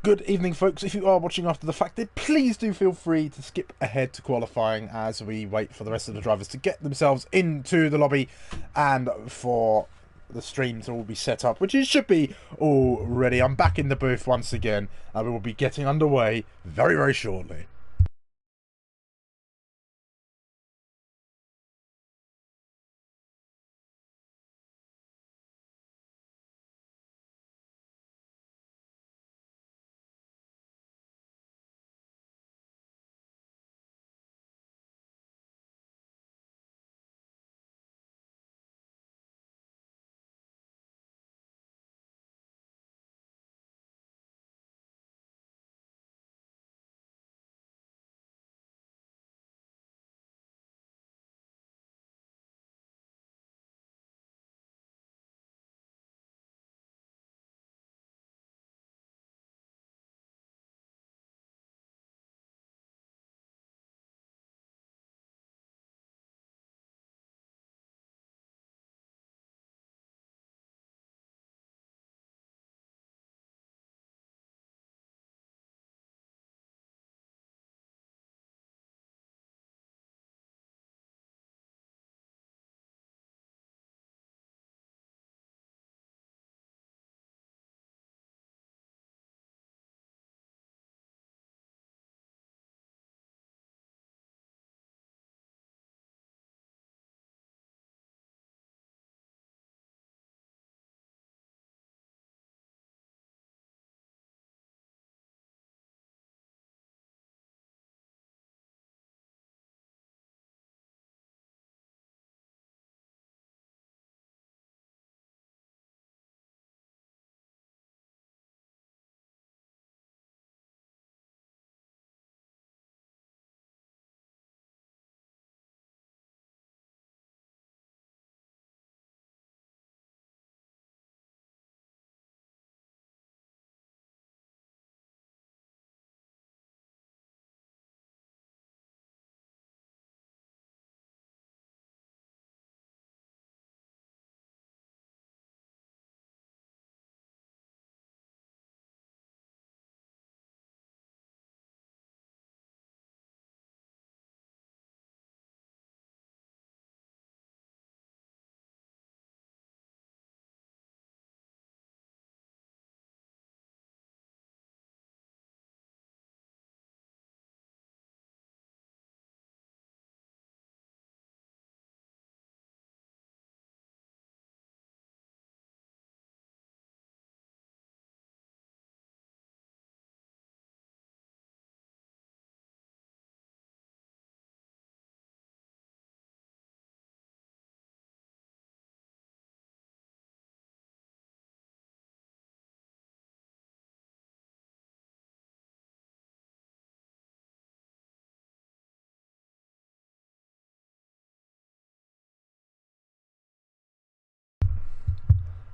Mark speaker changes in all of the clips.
Speaker 1: Good evening, folks. If you are watching after the fact, then please do feel free to skip ahead to qualifying as we wait for the rest of the drivers to get themselves into the lobby and for the stream to all be set up, which it should be all ready. I'm back in the booth once again, and we will be getting underway very, very shortly.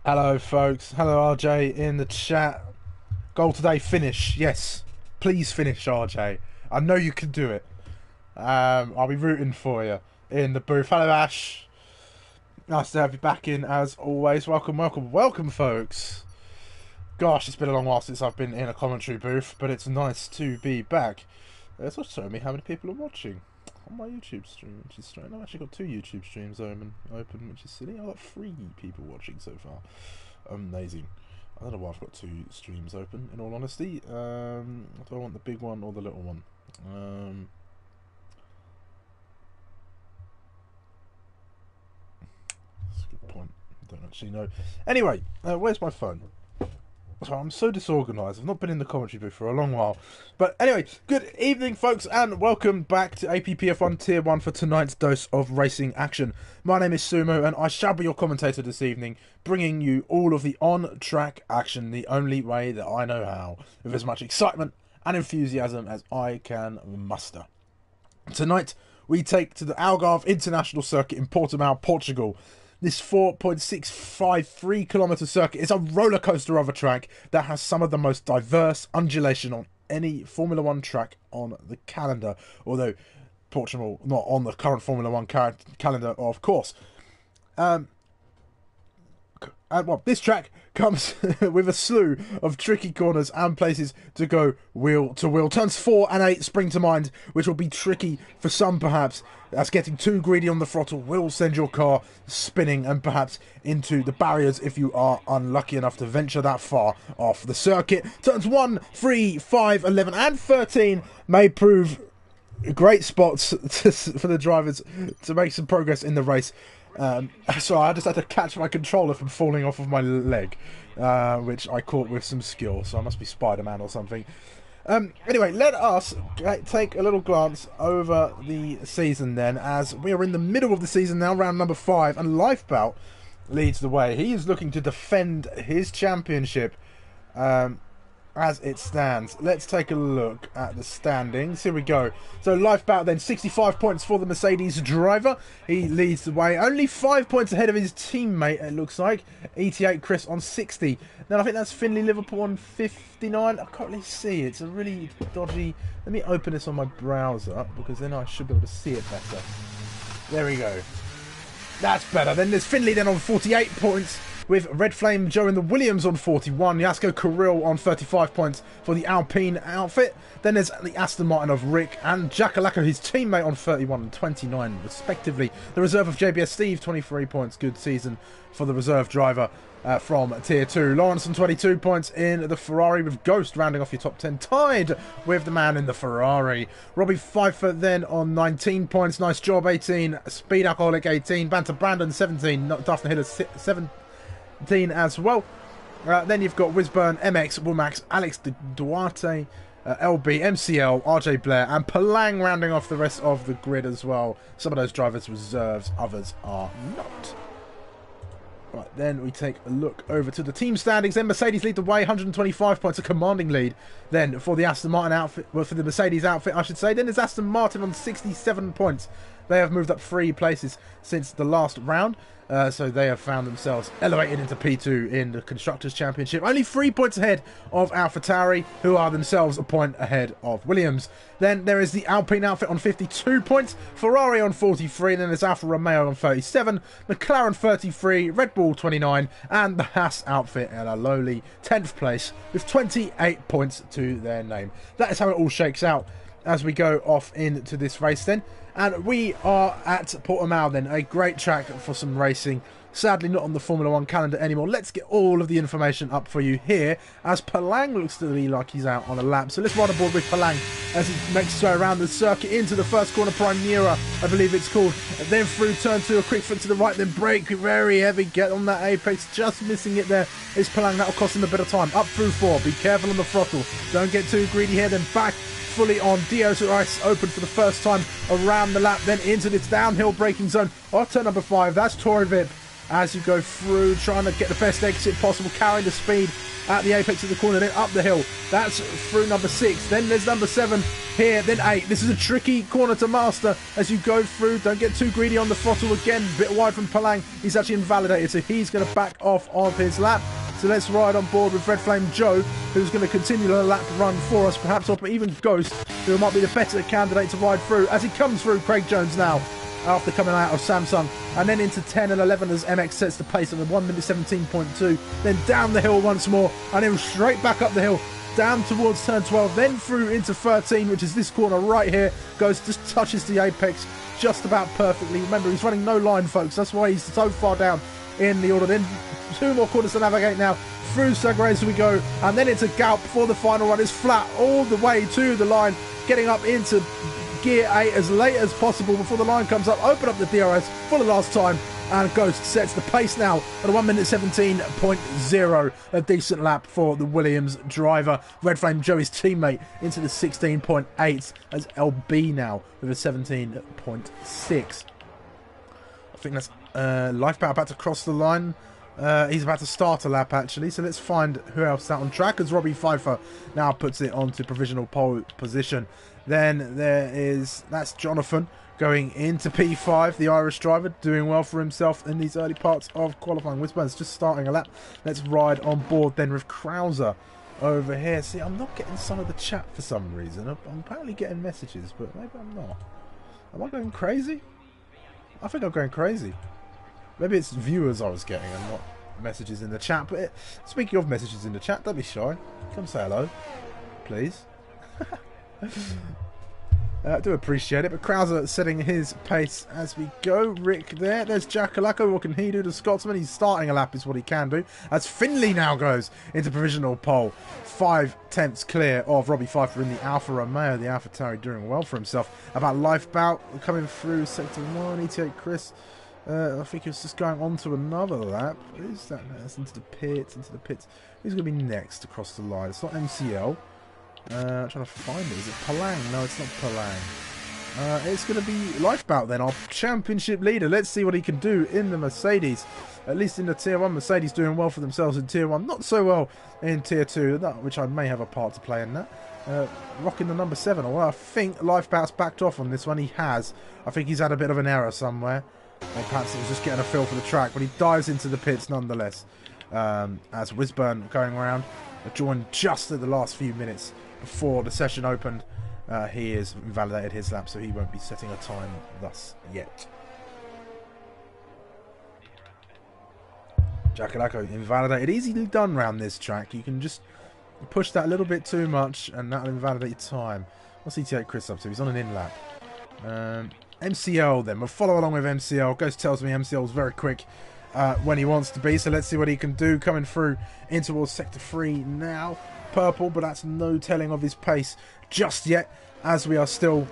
Speaker 1: Hello, folks. Hello, RJ in the chat. Goal today, finish. Yes, please finish, RJ. I know you can do it. I'll be rooting for you in the booth. Hello, Ash. Nice to have you back in as always. Welcome, welcome, welcome, folks. Gosh, it's been a long while since I've been in a commentary booth, but it's nice to be back. It's also showing me how many people are watching on my YouTube stream, which is strange. I've actually got 2 YouTube streams open, which is silly. I've got 3 people watching so far. Amazing. I don't know why I've got 2 streams open, in all honesty. Do I want the big one or the little one? That's a good point. I don't actually know. Anyway, where's my phone? So I'm so disorganised. I've not been in the commentary booth for a long while. But anyway, good evening, folks, and welcome back to APPF1 Tier 1 for tonight's dose of racing action. My name is Sumo, and I shall be your commentator this evening, bringing you all of the on-track action the only way that I know how, with as much excitement and enthusiasm as I can muster. Tonight, we take to the Algarve International Circuit in Portimao, Portugal. This 4.653 kilometre circuit is a roller coaster of a track that has some of the most diverse undulation on any Formula 1 track on the calendar. Although Portugal not on the current Formula 1 calendar, of course. Well, this track comes with a slew of tricky corners and places to go wheel to wheel. Turns 4 and 8 spring to mind, which will be tricky for some perhaps, as getting too greedy on the throttle will send your car spinning and perhaps into the barriers if you are unlucky enough to venture that far off the circuit. Turns 1, 3, 5, 11 and 13 may prove great spots for the drivers to make some progress in the race. So I just had to catch my controller from falling off of my leg, which I caught with some skill, so I must be Spider-Man or something. Anyway, let us take a little glance over the season then, as we are in the middle of the season now, round number 5, and Lifebout leads the way. He is looking to defend his championship as it stands. Let's take a look at the standings. Here we go. So Lifebout then, 65 points for the Mercedes driver. He leads the way, only 5 points ahead of his teammate, it looks like. ET8 Chris on 60. Then I think that's Finley Liverpool on 59. I can't really see. It's a really dodgy... Let me open this on my browser, because then I should be able to see it better. There we go. That's better. Then there's Finley then on 48 points, with Red Flame Joe and the Williams on 41, Yasko Kirill on 35 points for the Alpine outfit. Then there's the Aston Martin of Rick and Jackalaka, his teammate, on 31 and 29 respectively. The reserve of JBS Steve, 23 points. Good season for the reserve driver from Tier 2. Lawrence on 22 points in the Ferrari, with Ghost rounding off your top 10, tied with the man in the Ferrari. Robbie Pfeiffer then on 19 points. Nice job, 18. Speed Alcoholic, 18. Banter Brandon, 17. Daphne Hiller, 17 as well. Then you've got Wisburn, MX, Womax, Alex Duarte, LB, MCL, RJ Blair and Palang rounding off the rest of the grid as well. Some of those drivers reserves, others are not. Right, then we take a look over to the team standings. Then Mercedes lead the way, 125 points, a commanding lead. Then for the Aston Martin outfit, well, for the Mercedes outfit, I should say. Then there's Aston Martin on 67 points. They have moved up 3 places since the last round. So they have found themselves elevated into P2 in the Constructors' Championship. Only 3 points ahead of AlphaTauri, who are themselves a point ahead of Williams. Then there is the Alpine outfit on 52 points, Ferrari on 43, then there's Alfa Romeo on 37, McLaren 33, Red Bull 29, and the Haas outfit at a lowly 10th place with 28 points to their name. That is how it all shakes out as we go off into this race then. And we are at Portimao then, a great track for some racing. Sadly not on the Formula 1 calendar anymore. Let's get all of the information up for you here, as Palang looks to be like he's out on a lap. So let's ride aboard with Palang as he makes his way around the circuit into the first corner, Primera, I believe it's called. And then through turn 2, a quick flick to the right, then brake, very heavy, get on that apex, just missing it there is Palang. That'll cost him a bit of time. Up through 4, be careful on the throttle, don't get too greedy here, then back fully on. Dios Ice open for the first time around the lap, then into this downhill braking zone off turn number 5. That's Torvip as you go through, trying to get the best exit possible, carrying the speed at the apex of the corner, then up the hill. That's through number 6. Then there's number 7 here, then 8. This is a tricky corner to master as you go through. Don't get too greedy on the throttle again. A bit wide from Palang. He's actually invalidated, so he's going to back off of his lap. So let's ride on board with Red Flame Joe, who's going to continue the lap run for us, perhaps, or even Ghost, who might be the better candidate to ride through as he comes through Craig Jones now, after coming out of Samsung. And then into 10 and 11 as MX sets the pace on the 1 minute 17.2. Then down the hill once more, and then straight back up the hill, down towards turn 12, then through into 13, which is this corner right here. Ghost just touches the apex just about perfectly. Remember, he's running no line, folks. That's why he's so far down in the order. Then 2 more corners to navigate now. Through Sagres we go, and then it's a Galp for the final run. It's flat all the way to the line, getting up into gear 8 as late as possible before the line comes up. Open up the DRS for the last time, and Ghost sets the pace now at a 1 minute 17.0. A decent lap for the Williams driver. Red Flame Joey's teammate into the 16.8 as LB now with a 17.6. I think that's Lifebout about to cross the line. He's about to start a lap actually, so let's find who else is out on track, as Robbie Pfeiffer now puts it onto provisional pole position. Then that's Jonathan going into P5, the Irish driver, doing well for himself in these early parts of qualifying. Wisburn's just starting a lap. Let's ride on board then with Krauser over here. See, I'm not getting some of the chat for some reason. I'm apparently getting messages, but maybe I'm not. Am I going crazy? I think I'm going crazy. Maybe it's viewers I was getting and messages in the chat. But speaking of messages in the chat, don't be shy. Come say hello, please. I do appreciate it, but Krauser setting his pace as we go. Rick there. There's Jackalacco. What can he do? The Scotsman, he's starting a lap is what he can do. As Finley now goes into provisional pole. 5/10 clear of Robbie Pfeiffer in the Alfa Romeo. The Alpha Tauri doing well for himself. About Lifebout coming through Sector 1. ETA Chris. I think he was just going on to another lap. Who's that? That's into the pits. Who's going to be next across the line? It's not MCL. Trying to find it. Is it Palang? No, it's not Palang. It's going to be Lifebout then, our championship leader. Let's see what he can do in the Mercedes. At least in the Tier 1. Mercedes doing well for themselves in Tier 1. Not so well in Tier 2, which I may have a part to play in that. Rocking the number 7. Well, I think Lifebout's backed off on this one. He has. I think he's had a bit of an error somewhere. Or perhaps he was just getting a feel for the track. But he dives into the pits nonetheless. As Wisburn going around. Joined just at the last few minutes before the session opened. He has invalidated his lap, so he won't be setting a time thus yet. Jackalacco invalidated. Easily done round this track. You can just push that a little bit too much and that'll invalidate your time. What's ETA Chris up to? He's on an in lap. MCL then. We'll follow along with MCL. Ghost tells me MCL is very quick when he wants to be, so let's see what he can do. Coming through in towards Sector 3 now. Purple, but that's no telling of his pace just yet, as we are still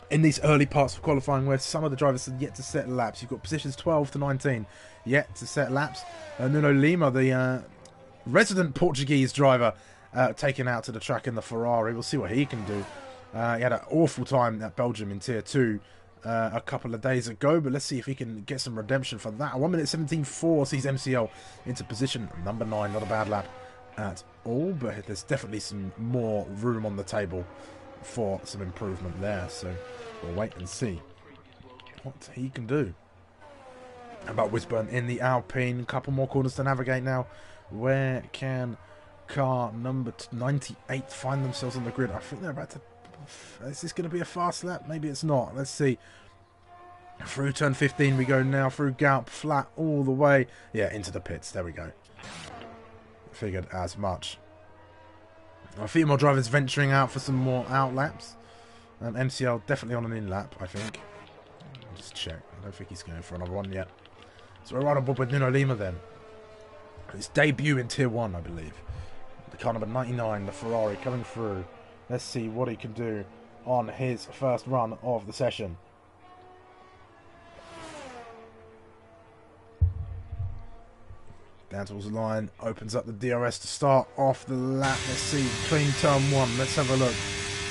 Speaker 1: in these early parts of qualifying where some of the drivers are yet to set laps. You've got positions 12 to 19 yet to set laps. Nuno Lima, the resident Portuguese driver, taken out to the track in the Ferrari. We'll see what he can do. He had an awful time at Belgium in Tier 2 a couple of days ago, but let's see if he can get some redemption for that. 1 minute 17.4 sees MCL into position number 9. Not a bad lap at all, but there's definitely some more room on the table for some improvement there, so we'll wait and see what he can do. How about Wisburn in the Alpine? A couple more corners to navigate now. Where can car number 98 find themselves on the grid? I think they're about to... Is this going to be a fast lap? Maybe it's not. Let's see. Through turn 15 we go now, through Galp, flat all the way. Yeah, into the pits. There we go. Figured as much. A few more drivers venturing out for some more out laps. MCL definitely on an in lap, I think. I'll just check. I don't think he's going for another one yet. So we're right on board with Nuno Lima then. His debut in Tier 1, I believe. The car number 99, the Ferrari, coming through. Let's see what he can do on his first run of the session. Down towards the line, opens up the DRS to start off the lap. Let's see, clean turn 1. Let's have a look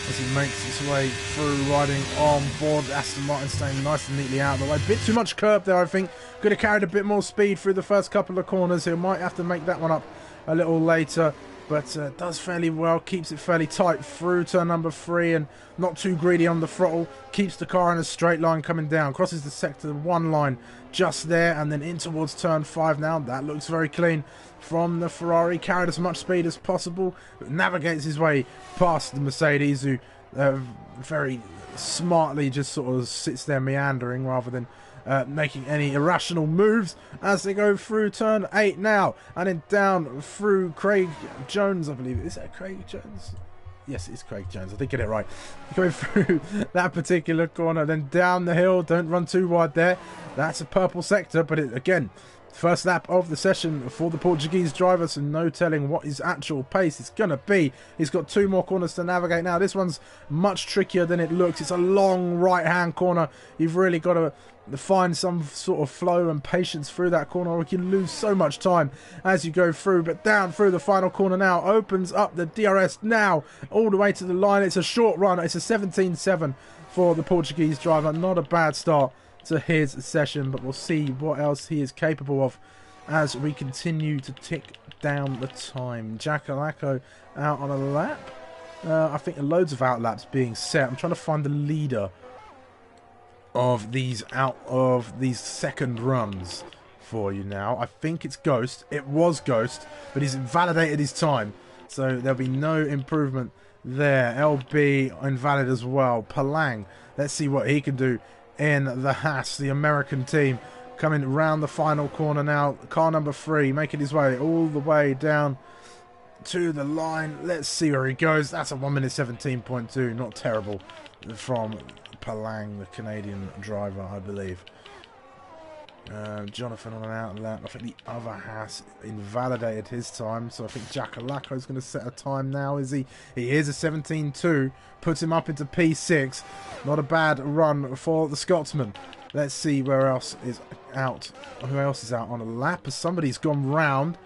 Speaker 1: as he makes his way through, riding on board. Aston Martin staying nice and neatly out of the way. Bit too much curb there, I think. Could have carried a bit more speed through the first couple of corners. He might have to make that one up a little later. But does fairly well, keeps it fairly tight through turn number 3 and not too greedy on the throttle. Keeps the car in a straight line coming down. Crosses the sector 1 line just there and then in towards turn 5 now. That looks very clean from the Ferrari. Carried as much speed as possible. But navigates his way past the Mercedes, who very smartly just sort of sits there meandering rather than making any irrational moves as they go through turn 8 now, and then down through Craig Jones, I believe. Is that Craig Jones? Yes, it's Craig Jones. I did get it right. Going through that particular corner, then down the hill. Don't run too wide there. That's a purple sector, but again, first lap of the session for the Portuguese driver, so no telling what his actual pace is going to be. He's got 2 more corners to navigate now. This one's much trickier than it looks. It's a long right-hand corner. You've really got to find some sort of flow and patience through that corner, or you can lose so much time as you go through. But down through the final corner now, opens up the DRS now, all the way to the line. It's a short run. It's a 17.7 for the Portuguese driver. Not a bad start to his session, but we'll see what else he is capable of as we continue to tick down the time. Jackalacco out on a lap. I think loads of out laps being set. I'm trying to find the leader of these second runs for you now. I think it's Ghost. It was Ghost, but he's invalidated his time, so there'll be no improvement there. LB invalid as well. Palang, let's see what he can do in the Haas, the American team, coming round the final corner now. Car number 3 making his way all the way down to the line. Let's see where he goes. That's a 1 minute 17.2. Not terrible from Palang, the Canadian driver, I believe. Jonathan on an out lap. I think the other has invalidated his time, so I think Jackalako is going to set a time now, is he? He is a 17.2, puts him up into P6. Not a bad run for the Scotsman. Let's see where else is out. Who else is out on a lap? Somebody's gone round.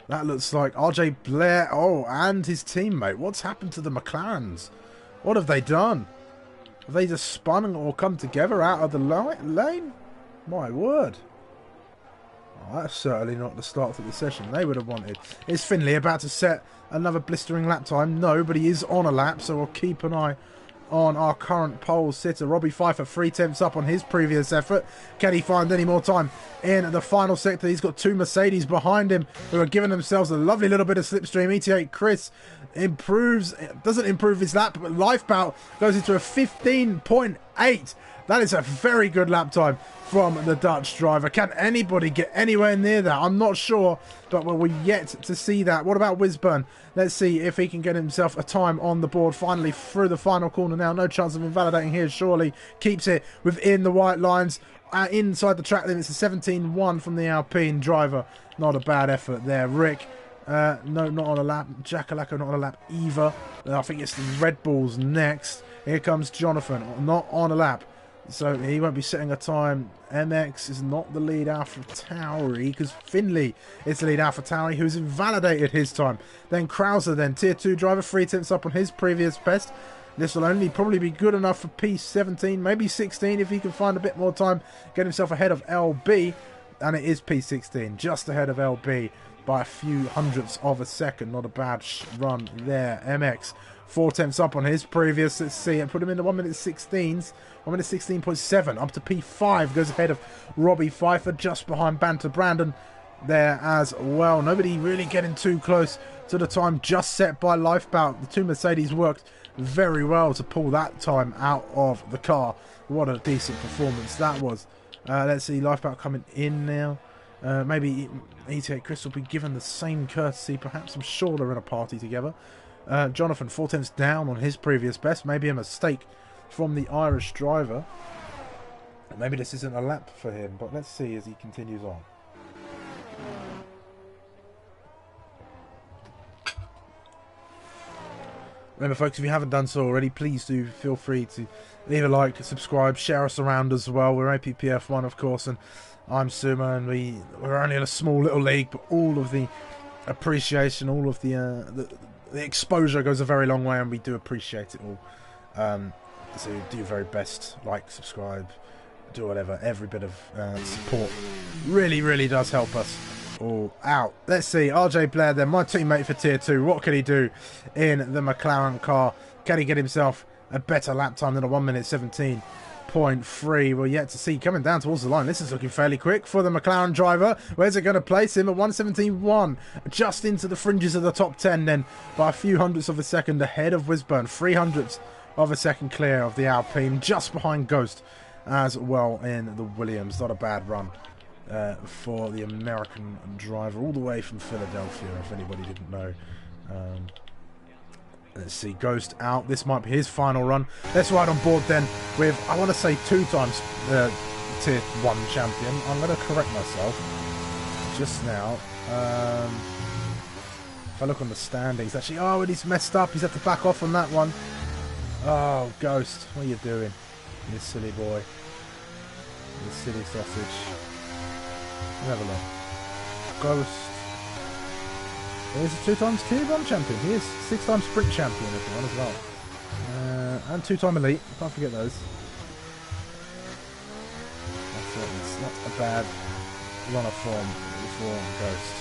Speaker 1: That looks like RJ Blair. Oh, and his teammate. What's happened to the McLarens? What have they done? Have they just spun or come together out of the lane? My word. Oh, that's certainly not the start of the session they would have wanted. Is Finley about to set another blistering lap time? No, but he is on a lap, so we'll keep an eye on our current pole sitter. Robbie Pfeiffer 3/10 up on his previous effort. Can he find any more time in the final sector? He's got 2 Mercedes behind him who are giving themselves a lovely little bit of slipstream. ET8 Chris doesn't improve his lap, but Lifebout goes into a 15.8. That is a very good lap time from the Dutch driver. Can anybody get anywhere near that? I'm not sure, but we're yet to see that. What about Wisburn? Let's see if he can get himself a time on the board. Finally through the final corner now. No chance of invalidating here, surely. Keeps it within the white lines. Inside the track limits, a 17.1 from the Alpine driver. Not a bad effort there. Rick, no, not on a lap. Jackalako not on a lap either. I think it's the Red Bulls next. Here comes Jonathan, not on a lap. So he won't be setting a time. MX is not the lead Alpha Tauri, because Finley is the lead Alpha Tauri, who's invalidated his time. Then Krauser, then Tier 2 driver, 3/10 up on his previous best. This will only probably be good enough for P17, maybe 16 if he can find a bit more time. Get himself ahead of LB, and it is P16, just ahead of LB by a few hundredths of a second. Not a bad run there. MX 4/10 up on his previous. Let's see, and put him in the 1 minute 16s. 1 minute 16.7 up to P5. Goes ahead of Robbie Pfeiffer, just behind Banter Brandon there as well. Nobody really getting too close to the time just set by Lifebout. The 2 Mercedes worked very well to pull that time out of the car. What a decent performance that was. Let's see, Lifebout coming in now. Maybe ET8 Chris will be given the same courtesy. Perhaps, I'm sure they're in a party together. Jonathan 4/10 down on his previous best. Maybe a mistake from the Irish driver. Maybe this isn't a lap for him, but let's see as he continues on. Remember, folks, if you haven't done so already, please do feel free to leave a like, subscribe, share us around as well. We're APPF1, of course, and I'm SUMO, and we're only in a small little league, but all of the appreciation, all of the exposure goes a very long way, and we do appreciate it all. So do your very best, like, subscribe, do whatever. Every bit of support really does help us all out. Let's see, RJ Blair then, my teammate for Tier 2. What can he do in the McLaren car? Can he get himself a better lap time than a 1 minute 17.3? We're yet to see. Coming down towards the line, this is looking fairly quick for the McLaren driver. Where's it going to place him? At 1:17.1, just into the fringes of the top 10 then, by a few hundredths of a second ahead of Wisburn. 300ths of a second clear of the Alpine, just behind Ghost as well in the Williams. Not a bad run for the American driver, all the way from Philadelphia, if anybody didn't know. Let's see, Ghost out. This might be his final run. Let's ride on board then with, I want to say, 2 times Tier 1 champion. I'm going to correct myself just now. If I look on the standings, actually, and he's messed up. He's had to back off on that one. Oh, Ghost, what are you doing? You silly boy. You silly sausage. Have a look. Ghost. He's a 2 times Tier 1 champion. He is 6 times Sprint champion, if you want, as well. And 2-time Elite. Can't forget those. That's it. It's not a bad run of form for Ghost.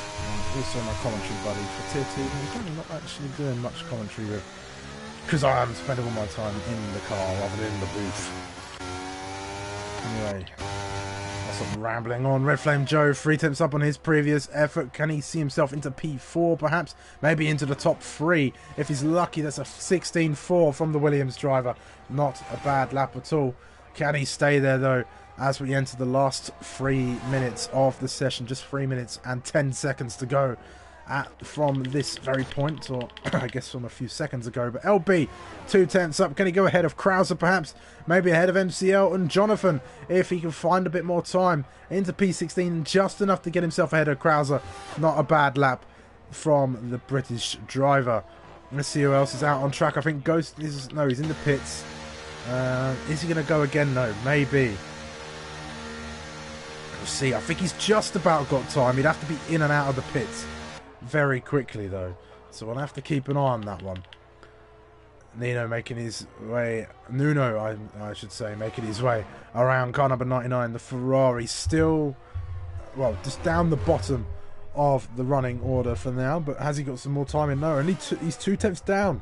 Speaker 1: Also my commentary buddy for Tier 2. I'm not actually doing much commentary with, because I am spending all my time in the car rather than in the booth. Anyway, I'll stop rambling on. Red Flame Joe, 3/10 up on his previous effort. Can he see himself into P4 perhaps? Maybe into the top 3. If he's lucky, that's a 16.4 from the Williams driver. Not a bad lap at all. Can he stay there though as we enter the last 3 minutes of the session? Just 3 minutes and 10 seconds to go from this very point, or I guess from a few seconds ago. But LB 2/10 up. Can he go ahead of Krauser perhaps? Maybe ahead of MCL and Jonathan if he can find a bit more time into P16, just enough to get himself ahead of Krauser. Not a bad lap from the British driver. Let's see who else is out on track. I think Ghost is... No, he's in the pits. Is he going to go again? No, maybe. We'll see. I think he's just about got time. He'd have to be in and out of the pits very quickly, though. So we'll have to keep an eye on that one. Nuno making his way... Nuno, I should say, making his way around car number 99. The Ferrari still... Well, just down the bottom of the running order for now, but has he got some more time in? No, only he's 2/10 down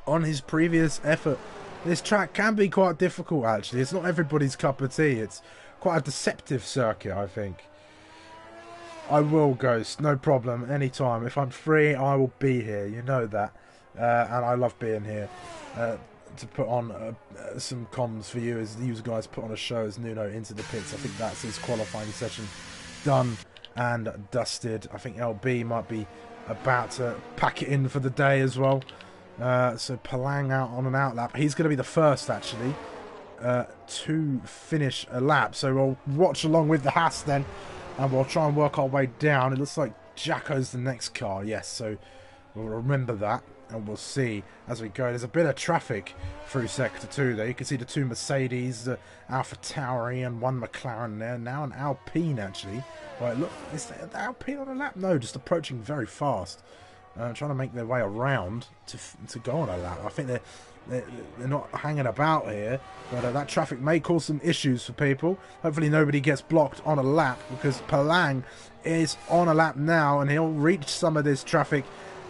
Speaker 1: on his previous effort. This track can be quite difficult, actually. It's not everybody's cup of tea. It's quite a deceptive circuit, I think. I will, Ghost, no problem, anytime. If I'm free, I will be here, you know that. And I love being here to put on some comms for you as these guys put on a show as Nuno into the pits. I think that's his qualifying session done and dusted. I think LB might be about to pack it in for the day as well. So Palang out on an outlap. He's going to be the first, actually, to finish a lap. So we'll watch along with the Haas then, and we'll try and work our way down. It looks like Jacko's the next car, yes, so we'll remember that. And we'll see as we go. There's a bit of traffic through Sector 2 there. You can see the two Mercedes, the Alpha Tauri and one McLaren there. Now an Alpine, actually. Right, look, is the Alpine on a lap? No, just approaching very fast. Trying to make their way around to go on a lap. I think they're not hanging about here. But that traffic may cause some issues for people. Hopefully nobody gets blocked on a lap, because Palang is on a lap now and he'll reach some of this traffic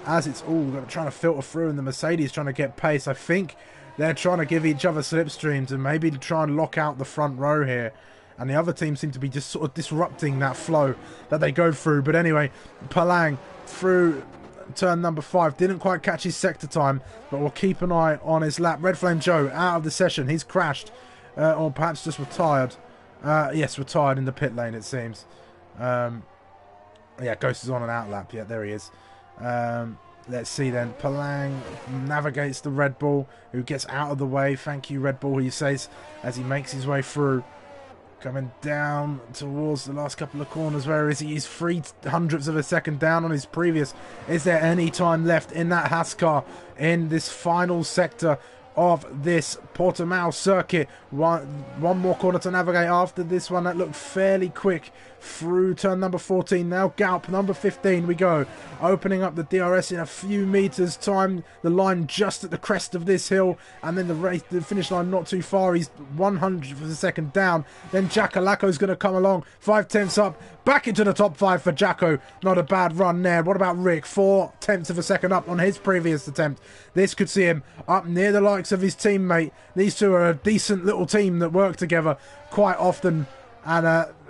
Speaker 1: as it's all trying to filter through, and the Mercedes trying to get pace. I think they're trying to give each other slipstreams and maybe try and lock out the front row here. And the other team seem to be just sort of disrupting that flow that they go through. But anyway, Palang through turn number 5 didn't quite catch his sector time, but we'll keep an eye on his lap. Red Flame Joe out of the session. He's crashed, or perhaps just retired. Yes, retired in the pit lane, it seems. Yeah, Ghost is on an outlap. Yeah, there he is. Let's see then. Palang navigates the Red Bull, who gets out of the way. Thank you, Red Bull, he says, as he makes his way through. Coming down towards the last couple of corners. Where is he? He's 0.03 of a second down on his previous. Is there any time left in that Haas car in this final sector of this Portimao circuit? One more corner to navigate after this one. That looked fairly quick through turn number 14. Now Galp number 15 we go, opening up the DRS in a few meters time. The line just at the crest of this hill, and then the finish line not too far. He's 100th of a second down. Then Jacalaco's going to come along, 5/10 up, back into the top 5 for Jacko. Not a bad run there. What about Rick? 4/10 of a second up on his previous attempt. This could see him up near the likes of his teammate. These two are a decent little team that work together quite often. And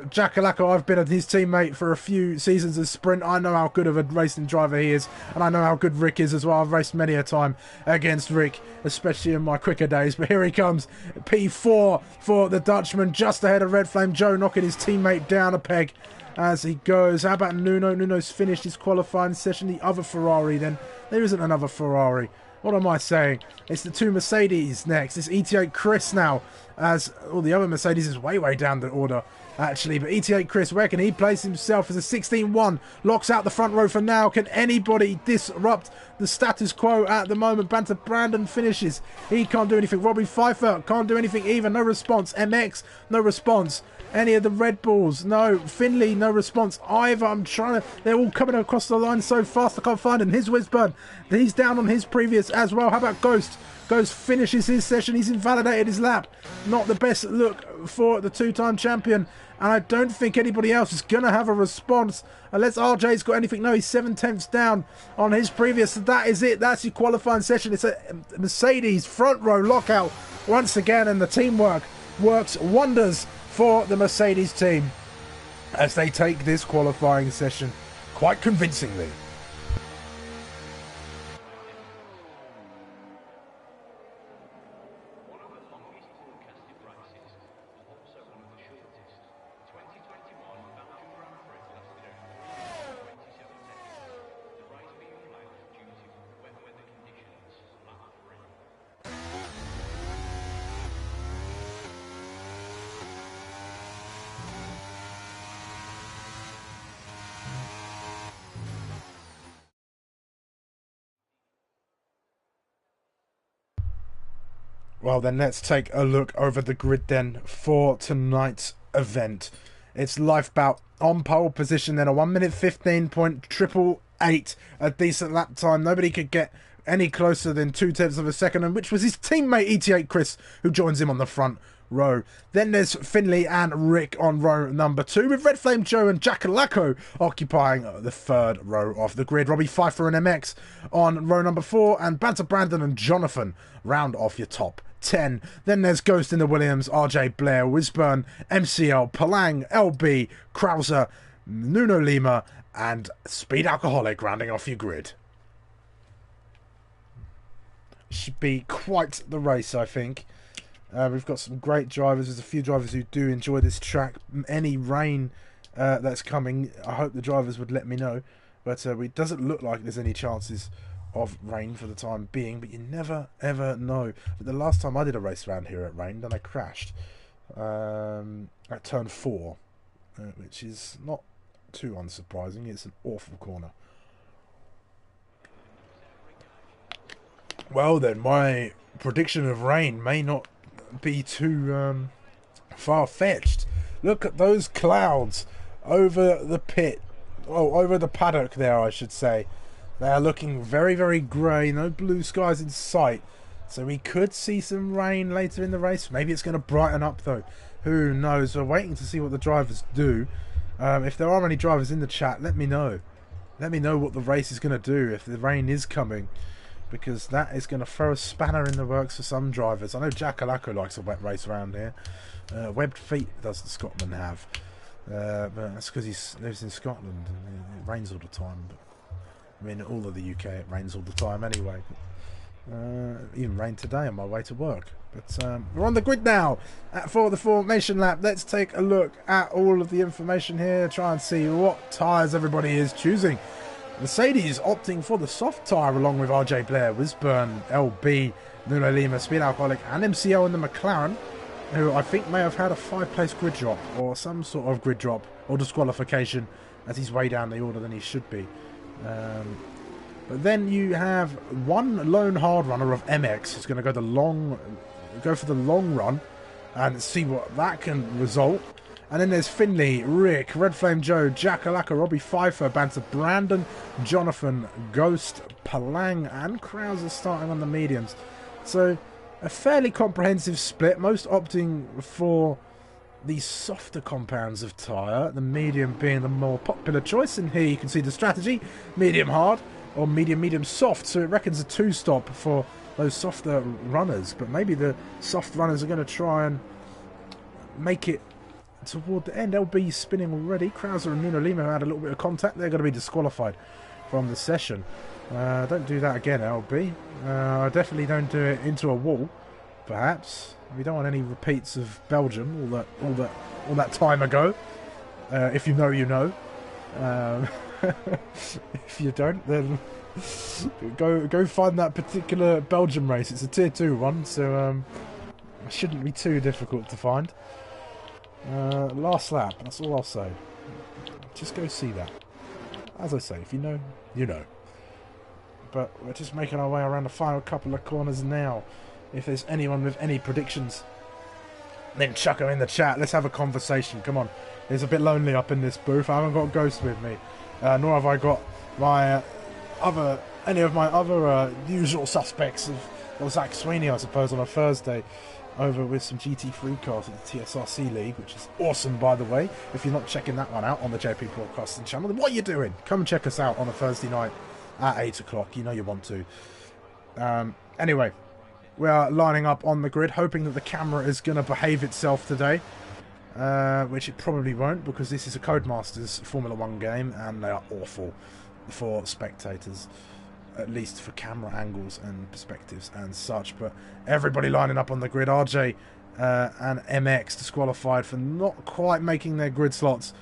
Speaker 1: Jacalaco, I've been his teammate for a few seasons of Sprint. I know how good of a racing driver he is, and I know how good Rick is as well. I've raced many a time against Rick, especially in my quicker days. But here he comes, P4 for the Dutchman, just ahead of Red Flame Joe, knocking his teammate down a peg as he goes. How about Nuno? Nuno's finished his qualifying session. The other Ferrari then. There isn't another Ferrari. What am I saying? It's the two Mercedes next. It's ET8 Chris now, as all the other Mercedes is way down the order, actually. But ET8 Chris, where can he place himself as a 16-1? Locks out the front row for now. Can anybody disrupt the status quo at the moment? Banter Brandon finishes. He can't do anything. Robbie Pfeiffer can't do anything either. No response. MX, no response. Any of the Red Bulls, no. Finley, no response either. I'm trying to... They're all coming across the line so fast I can't find him. Here's Wisburn. He's down on his previous as well. How about Ghost? Ghost finishes his session. He's invalidated his lap. Not the best look for the two-time champion. And I don't think anybody else is going to have a response unless RJ's got anything. No, he's 7/10 down on his previous. So that is it. That's your qualifying session. It's a Mercedes front row lockout once again. And the teamwork works wonders for the Mercedes team as they take this qualifying session quite convincingly. Well, then let's take a look over the grid then for tonight's event. It's Lifebout on pole position, then a 1 minute 15.888, a decent lap time. Nobody could get any closer than 0.2 of a second, and which was his teammate ET8 Chris, who joins him on the front row. Then there's Finley and Rick on row number 2, with Red Flame Joe and Jackalacco occupying the third row of the grid. Robbie Pfeiffer and MX on row number 4, and Banter Brandon and Jonathan round off your top 10. Then there's Ghost in the Williams, RJ Blair, Wisburn, MCL, Palang, LB, Krauser, Nuno Lima, and Speed Alcoholic rounding off your grid. Should be quite the race, I think. We've got some great drivers. There's a few drivers who do enjoy this track. Any rain that's coming, I hope the drivers would let me know. But it doesn't look like there's any chances of rain for the time being. But you never, ever know. But the last time I did a race around here, it rained and I crashed at turn 4, which is not too unsurprising. It's an awful corner. Well then, my prediction of rain may not be too far-fetched. Look at those clouds over the pit. Oh, over the paddock there, I should say. They are looking very, very grey. No blue skies in sight. So we could see some rain later in the race. Maybe it's going to brighten up, though. Who knows? We're waiting to see what the drivers do. If there are any drivers in the chat, let me know. Let me know what the race is going to do if the rain is coming. Because that is going to throw a spanner in the works for some drivers. I know Jackalacco likes a wet race around here. Webbed feet does the Scotsman have. But that's because he lives in Scotland and it rains all the time. But, I mean, all of the UK it rains all the time anyway. Even rained today on my way to work. But we're on the grid now for the formation lap. Let's take a look at all of the information here. Try and see what tyres everybody is choosing. Mercedes opting for the soft tyre along with RJ Blair, Wisburn, LB, Nuno Lima, Speed Alcoholic and MCL in the McLaren, who I think may have had a 5-place grid drop or some sort of grid drop or disqualification as he's way down the order than he should be. But then you have one lone hard runner of MX who's going to go for the long run and see what that can result. And then there's Finley, Rick, Red Flame Joe, Jackalacco, Robbie Pfeiffer, Banter Brandon, Jonathan, Ghost, Palang and Krauser starting on the mediums. So a fairly comprehensive split, most opting for the softer compounds of tyre, the medium being the more popular choice. And here you can see the strategy, medium hard or medium soft. So it reckons a 2-stop for those softer runners. But maybe the soft runners are going to try and make it toward the end. LB spinning already. Krauser and Nuno Lima had a little bit of contact. They're going to be disqualified from the session. Don't do that again, LB. Definitely don't do it into a wall. Perhaps we don't want any repeats of Belgium. All that time ago. If you know, you know. If you don't, then go find that particular Belgium race. It's a tier 2 one, so it shouldn't be too difficult to find. Last lap, that's all I'll say. Just go see that. As I say, if you know, you know. But we're just making our way around the final couple of corners now. If there's anyone with any predictions, then chuck them in the chat. Let's have a conversation. Come on. It's a bit lonely up in this booth. I haven't got Ghost with me. Nor have I got my any of my other usual suspects of Zach Sweeney, I suppose, on a Thursday. Over with some GT3 cars at the TSRC League, which is awesome, by the way. If you're not checking that one out on the JP Broadcasting channel, then what are you doing? Come and check us out on a Thursday night at 8 o'clock. You know you want to. Anyway, we are lining up on the grid, hoping that the camera is going to behave itself today. Which it probably won't, because this is a Codemasters Formula 1 game, and they are awful for spectators. At least for camera angles and perspectives and such. But everybody lining up on the grid. RJ and MX disqualified for not quite making their grid slots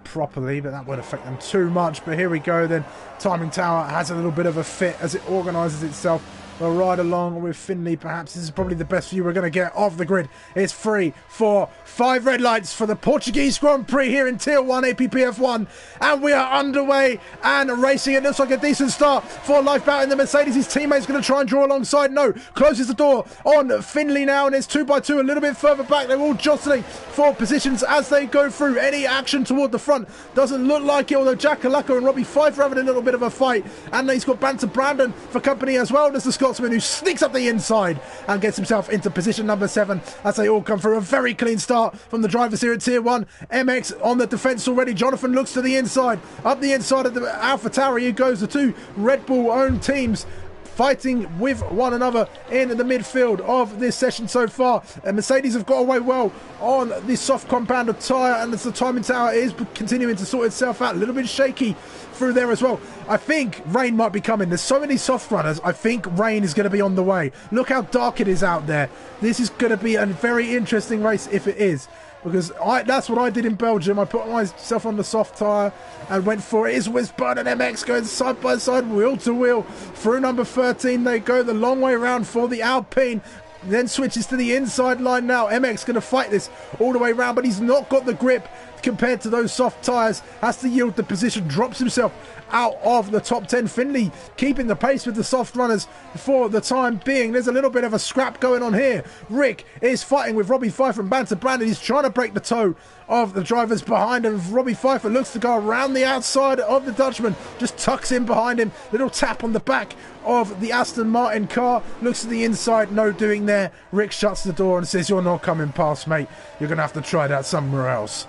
Speaker 1: properly, but that won't affect them too much. But here we go then. Timing Tower has a little bit of a fit as it organises itself We'll ride along with Finley. Perhaps this is probably the best view we're going to get of the grid. It's 3, 4, 5 red lights for the Portuguese Grand Prix here in Tier 1 APPF1. And we are underway and racing. It looks like a decent start for Lifeboat in the Mercedes. His teammate's going to try and draw alongside. No, closes the door on Finley now, and it's 2x2 a little bit further back. They're all jostling for positions as they go through. Any action toward the front doesn't look like it, although Jack Alacco and Robbie Pfeiffer having a little bit of a fight. And he's got Banter Brandon for company as well. There's the Scotsman who sneaks up the inside and gets himself into position number 7 as they all come through. A very clean start from the drivers here at Tier 1. MX on the defence already. Jonathan looks to the inside. Up the inside of the Alpha Tower he goes. The two Red Bull owned teams fighting with one another in the midfield of this session so far. And Mercedes have got away well on the soft compound of tyre, and as the timing tower is continuing to sort itself out. A little bit shaky through there as well. I think rain might be coming. There's so many soft runners. I think rain is going to be on the way. Look how dark it is out there. This is going to be a very interesting race if it is. Because that's what I did in Belgium. I put myself on the soft tyre and went for it. It's Wisburn and MX going side by side, wheel to wheel. Through number 13 they go, the long way around for the Alpine. Then switches to the inside line now. MX going to fight this all the way around, but he's not got the grip compared to those soft tyres. Has to yield the position, drops himself out of the top 10. Finley keeping the pace with the soft runners for the time being. There's a little bit of a scrap going on here. Rick is fighting with Robbie Pfeiffer and Banter Brandon. He's trying to break the toe of the drivers behind him. Robbie Pfeiffer looks to go around the outside of the Dutchman, just tucks in behind him. Little tap on the back of the Aston Martin car. Looks to the inside, no doing there. Rick shuts the door and says, "You're not coming past, mate. You're going to have to try that somewhere else."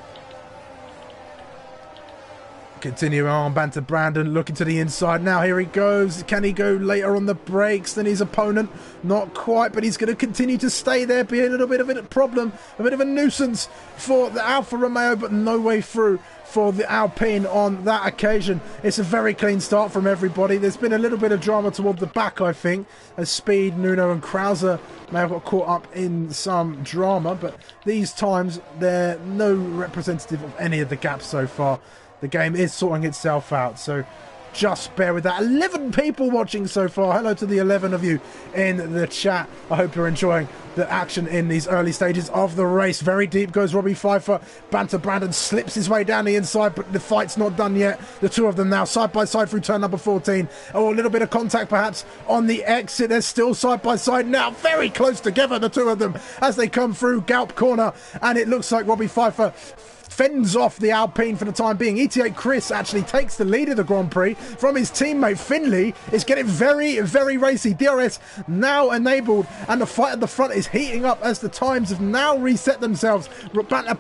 Speaker 1: Continuing on, Banter Brandon looking to the inside now. Here he goes. Can he go later on the brakes than his opponent? Not quite, but he's going to continue to stay there. Be a little bit of a problem, a bit of a nuisance for the Alfa Romeo, but no way through for the Alpine on that occasion. It's a very clean start from everybody. There's been a little bit of drama toward the back, I think, as Speed, Nuno and Krauser may have got caught up in some drama, but these times they're no representative of any of the gaps so far. The game is sorting itself out, so just bear with that. 11 people watching so far. Hello to the 11 of you in the chat. I hope you're enjoying the action in these early stages of the race. Very deep goes Robbie Pfeiffer. Banter Brandon slips his way down the inside, but the fight's not done yet. The two of them now side by side through turn number 14. Oh, a little bit of contact perhaps on the exit. They're still side by side now. Very close together, the two of them, as they come through Galp corner. And it looks like Robbie Pfeiffer fends off the Alpine for the time being. ET8 Chris actually takes the lead of the Grand Prix from his teammate Finley. It's getting very, very racy. DRS now enabled, and the fight at the front is heating up as the times have now reset themselves.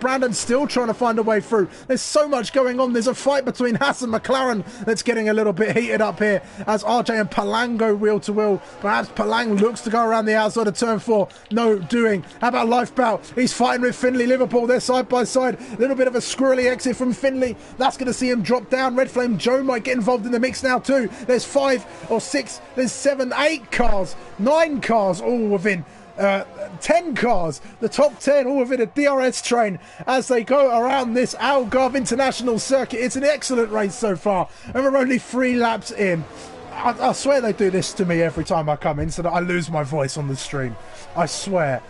Speaker 1: Brandon still trying to find a way through. There's so much going on. There's a fight between Haas and McLaren that's getting a little bit heated up here as RJ and Palang go wheel to wheel. Perhaps Palang looks to go around the outside of turn 4. No doing. How about Lifebout? He's fighting with Finley. Liverpool, they're side by side. A little bit of a squirrely exit from Finley. That's going to see him drop down. Red Flame Joe might get involved in the mix now too. There's 5 or 6, there's 7, 8 cars, 9 cars all within 10 cars, the top 10 all within a DRS train as they go around this Algarve International Circuit. It's an excellent race so far, and we're only 3 laps in. I swear they do this to me every time I come in so that I lose my voice on the stream. I swear.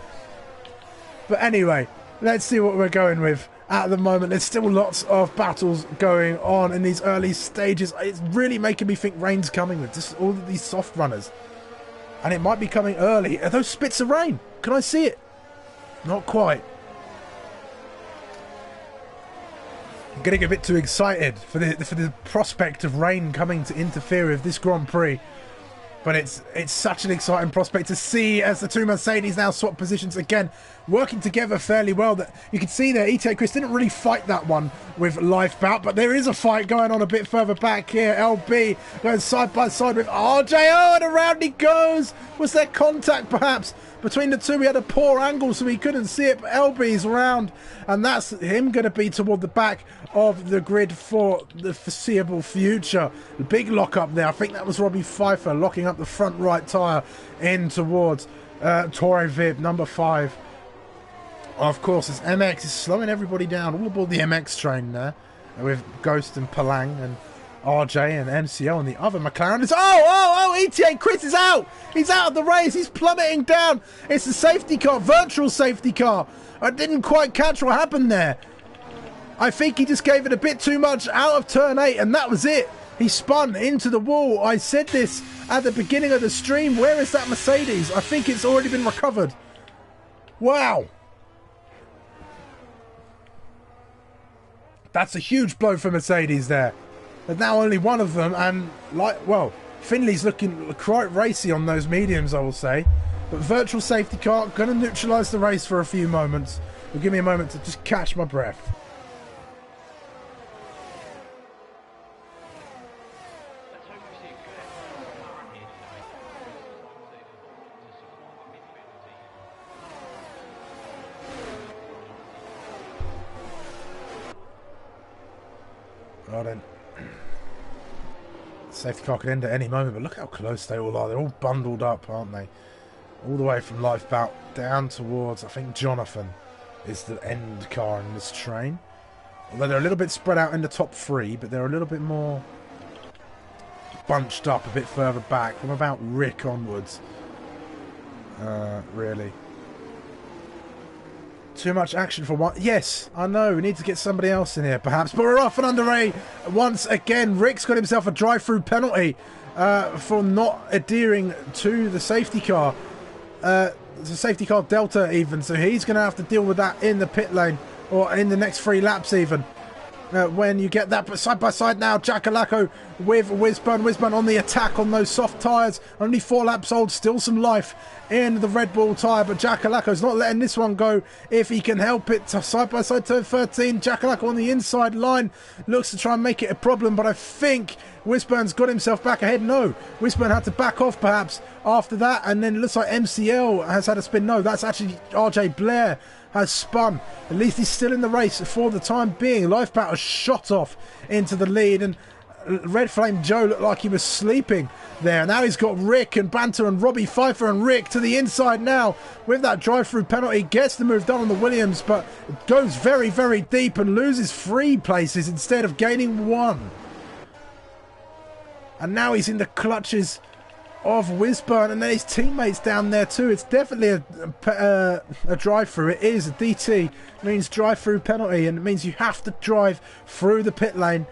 Speaker 1: But anyway, let's see what we're going with. At the moment, there's still lots of battles going on in these early stages. It's really making me think rain's coming with just all of these soft runners. And it might be coming early. Are those spits of rain? Can I see it? Not quite. I'm getting a bit too excited for the prospect of rain coming to interfere with this Grand Prix. But it's such an exciting prospect to see as the two Mercedes now swap positions again, working together fairly well. That you can see there, ET Chris didn't really fight that one with Lifebout, but there is a fight going on a bit further back here. LB going side by side with RJO, and around he goes. Was there contact perhaps between the two? We had a poor angle so we couldn't see it, but LB's around, and that's him going to be toward the back of the grid for the foreseeable future. The big lock up there, I think that was Robbie Pfeiffer locking up the front right tyre in towards Torre Vib, number 5. Of course, as MX is slowing everybody down, all aboard the MX train there, with Ghost and Palang and RJ and MCL, and the other McLaren is... Oh, ETA, Chris is out! He's out of the race, he's plummeting down! It's a safety car, virtual safety car! I didn't quite catch what happened there. I think he just gave it a bit too much out of turn 8, and that was it. He spun into the wall. I said this at the beginning of the stream. Where is that Mercedes? I think it's already been recovered. Wow. That's a huge blow for Mercedes there. There's now only one of them, and Finley's looking quite racy on those mediums, I will say. But virtual safety car, going to neutralise the race for a few moments. It'll give me a moment to just catch my breath. Well then, safety car could end at any moment, but look how close they all are. They're all bundled up, aren't they? All the way from Lifeboat down towards, I think Jonathan is the end car in this train. Although they're a little bit spread out in the top 3, but they're a little bit more bunched up a bit further back from about Rick onwards. Really. Too much action for one. Yes, I know. We need to get somebody else in here, perhaps. But we're off and underway once again. Rick's got himself a drive-through penalty for not adhering to the safety car. The safety car Delta even. So he's going to have to deal with that in the pit lane or in the next 3 laps even. When you get that, but side by side now, Jackalacco with Whizburn. Whizburn on the attack on those soft tyres. Only 4 laps old, still some life in the Red Bull tyre, but Jackalacco's not letting this one go if he can help it. Side by side turn 13, Jackalacco on the inside line looks to try and make it a problem, but I think Whizburn's got himself back ahead. No, Whizburn had to back off perhaps after that, and then it looks like MCL has had a spin. No, that's actually RJ Blair has spun. At least he's still in the race for the time being. Lifeboat has shot off into the lead, and Red Flame Joe looked like he was sleeping there. Now he's got Rick and Banter and Robbie Pfeiffer and Rick to the inside now with that drive-through penalty. Gets the move done on the Williams, but goes very, very deep and loses 3 places instead of gaining 1. And now he's in the clutches of Whizburn, and then his teammates down there too. It's definitely a drive-through. It is a DT. It means drive-through penalty, and it means you have to drive through the pit lane,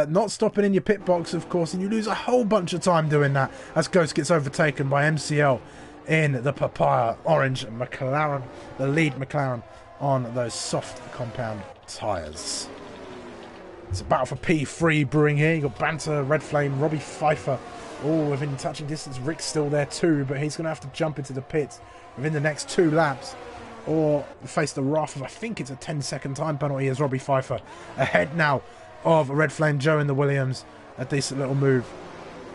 Speaker 1: not stopping in your pit box, of course, and you lose a whole bunch of time doing that as Ghost gets overtaken by MCL in the Papaya Orange McLaren, the lead McLaren on those soft compound tyres. It's a battle for P3 brewing here. You've got Banter, Red Flame, Robbie Pfeiffer, all within touching distance. Rick's still there too, but he's going to have to jump into the pits within the next 2 laps or face the wrath of, I think it's a 10-second time penalty as Robbie Pfeiffer ahead now of Red Flame Joe in the Williams. A decent little move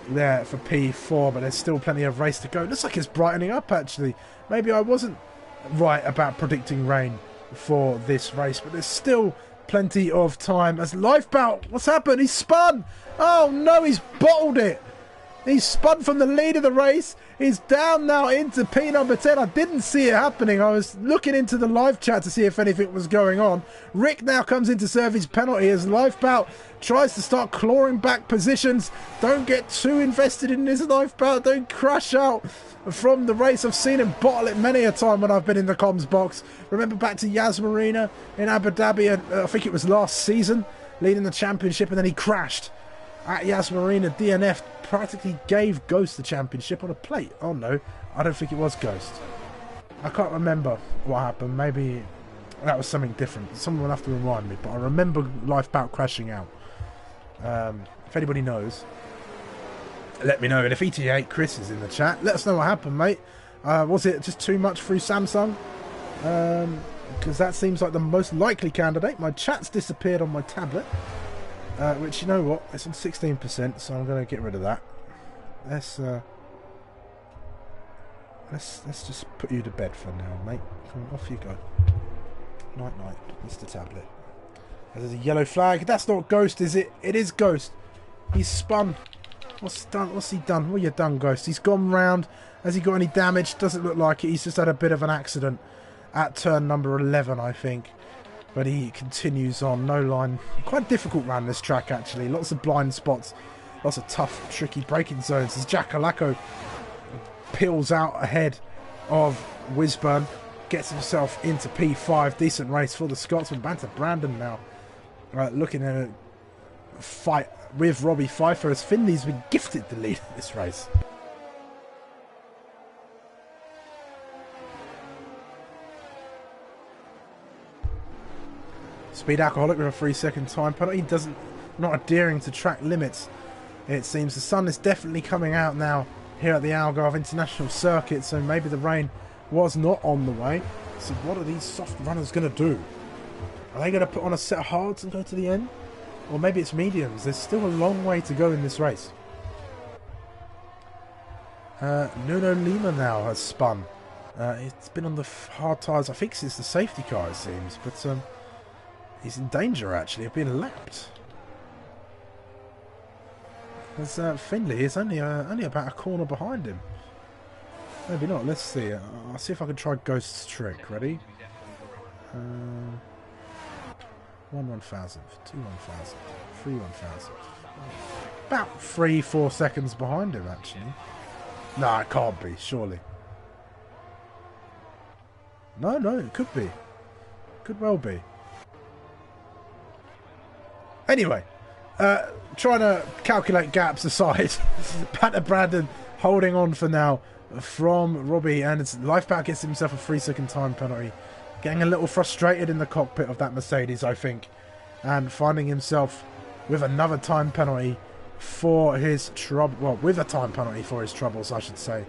Speaker 1: there for P4, but there's still plenty of race to go. Looks like it's brightening up actually. Maybe I wasn't right about predicting rain for this race, but there's still plenty of time as Lifeboat. What's happened? He's spun. Oh no, he's bottled it. He's spun from the lead of the race. He's down now into P number 10. I didn't see it happening. I was looking into the live chat to see if anything was going on. Rick now comes in to serve his penalty as Lifeboat tries to start clawing back positions. Don't get too invested in this, Lifeboat. Don't crash out from the race. I've seen him bottle it many a time when I've been in the comms box. Remember back to Yas Marina in Abu Dhabi, I think it was last season, leading the championship, and then he crashed at Yas Marina. DNF practically gave Ghost the championship on a plate. Oh no, I don't think it was Ghost. I can't remember what happened. Maybe that was something different. Someone will have to remind me, but I remember Lifeboat crashing out. If anybody knows, let me know. And if ETA Chris is in the chat, let us know what happened, mate. Was it just too much through Samsung? Because that seems like the most likely candidate. My chat's disappeared on my tablet. Which, you know what, it's on 16%, so I'm going to get rid of that. Let's just put you to bed for now, mate. Come on, off you go. Night night, Mr. Tablet. There's a yellow flag. That's not Ghost, is it? It is Ghost. He's spun. What's done? What's he done? What you done, Ghost? He's gone round. Has he got any damage? Doesn't look like it. He's just had a bit of an accident at turn number 11, I think. But he continues on, no line. Quite difficult round this track, actually. Lots of blind spots. Lots of tough, tricky braking zones as Jackalacco peels out ahead of Wisburn. Gets himself into P5. Decent race for the Scotsman. Banter Brandon now looking at a fight with Robbie Pfeiffer as Finley's been gifted the lead in this race. Speed Alcoholic with a 3-second time penalty. Not adhering to track limits. It seems the sun is definitely coming out now here at the Algarve International Circuit, so maybe the rain was not on the way. So what are these soft runners going to do? Are they going to put on a set of hards and go to the end? Or maybe it's mediums. There's still a long way to go in this race. Nuno Lima now has spun. It's been on the hard tyres, I think, since the safety car, it seems. But he's in danger, actually, of being lapped. As Finley is only about a corner behind him. Maybe not. Let's see. I'll see if I can try Ghost's trick. Ready? 1 1,000, 2 1,000, 3 1,000. About 3-4 seconds behind him, actually. No, it can't be, surely. No, it could be. Could well be. Anyway, trying to calculate gaps aside, Banter Brandon holding on for now from Robbie, and Lifeback gets himself a 3-second time penalty. Getting a little frustrated in the cockpit of that Mercedes, I think, and finding himself with another time penalty for his trouble. Well, with a time penalty for his troubles, I should say.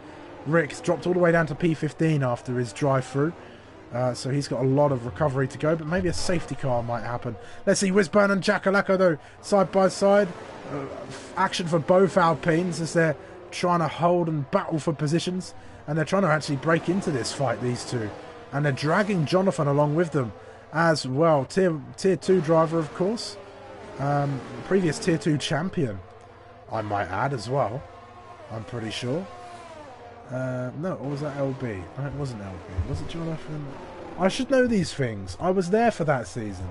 Speaker 1: Rick's dropped all the way down to P15 after his drive-through. So he's got a lot of recovery to go, but maybe a safety car might happen. Let's see Wisburn and Jackalacco, though, side by side. Action for both Alpines as they're trying to hold and battle for positions. And they're trying to actually break into this fight, these two. And they're dragging Jonathan along with them as well. Tier 2 driver, of course. Previous Tier 2 champion, I might add, as well. I'm pretty sure. No, or was that LB? No, it wasn't LB. Was it Jonathan? I should know these things. I was there for that season.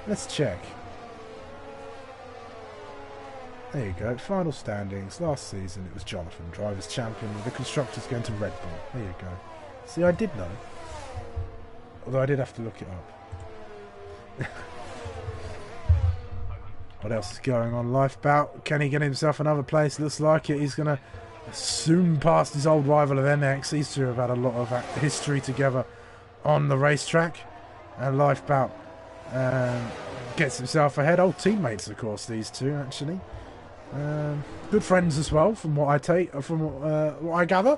Speaker 1: Let's check. There you go. Final standings. Last season it was Jonathan, Drivers' Champion, with the Constructors going to Red Bull. There you go. See, I did know. Although I did have to look it up. What else is going on? Lifebout. Can he get himself another place? Looks like it. He's going to soon pass his old rival of MX. These two have had a lot of history together on the racetrack. And Lifebout gets himself ahead. Old teammates, of course, these two, actually. Good friends as well, from what what I gather.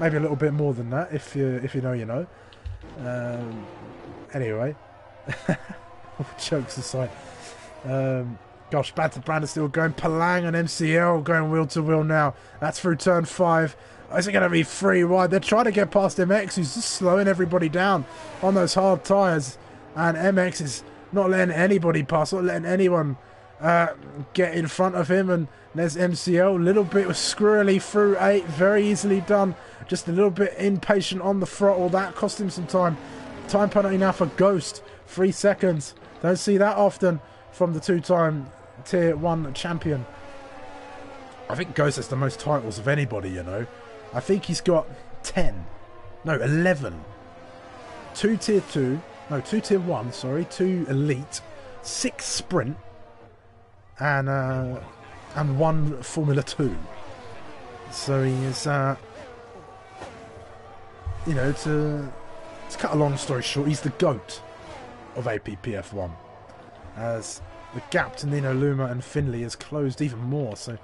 Speaker 1: Maybe a little bit more than that, if you know, you know. Anyway, jokes aside, gosh, Banter Brandon still going. Palang and MCL going wheel to wheel now. That's through turn 5. Is it going to be 3 wide? They're trying to get past MX, who's just slowing everybody down on those hard tyres, and MX is not letting anybody pass, not letting anyone get in front of him. And there's MCL, a little bit squirrely through 8, very easily done. Just a little bit impatient on the throttle. That cost him some time. Time penalty now for Ghost, 3 seconds. Don't see that often from the 2-time Tier 1 champion. I think Ghost has the most titles of anybody, you know. I think he's got 11. 2 Tier 2. No, 2 Tier 1, sorry. 2 Elite. 6 Sprint. And 1 Formula 2. So he is, you know, to cut a long story short, he's the GOAT of APPF1. As the gap to Nino Luma and Finley has closed even more. So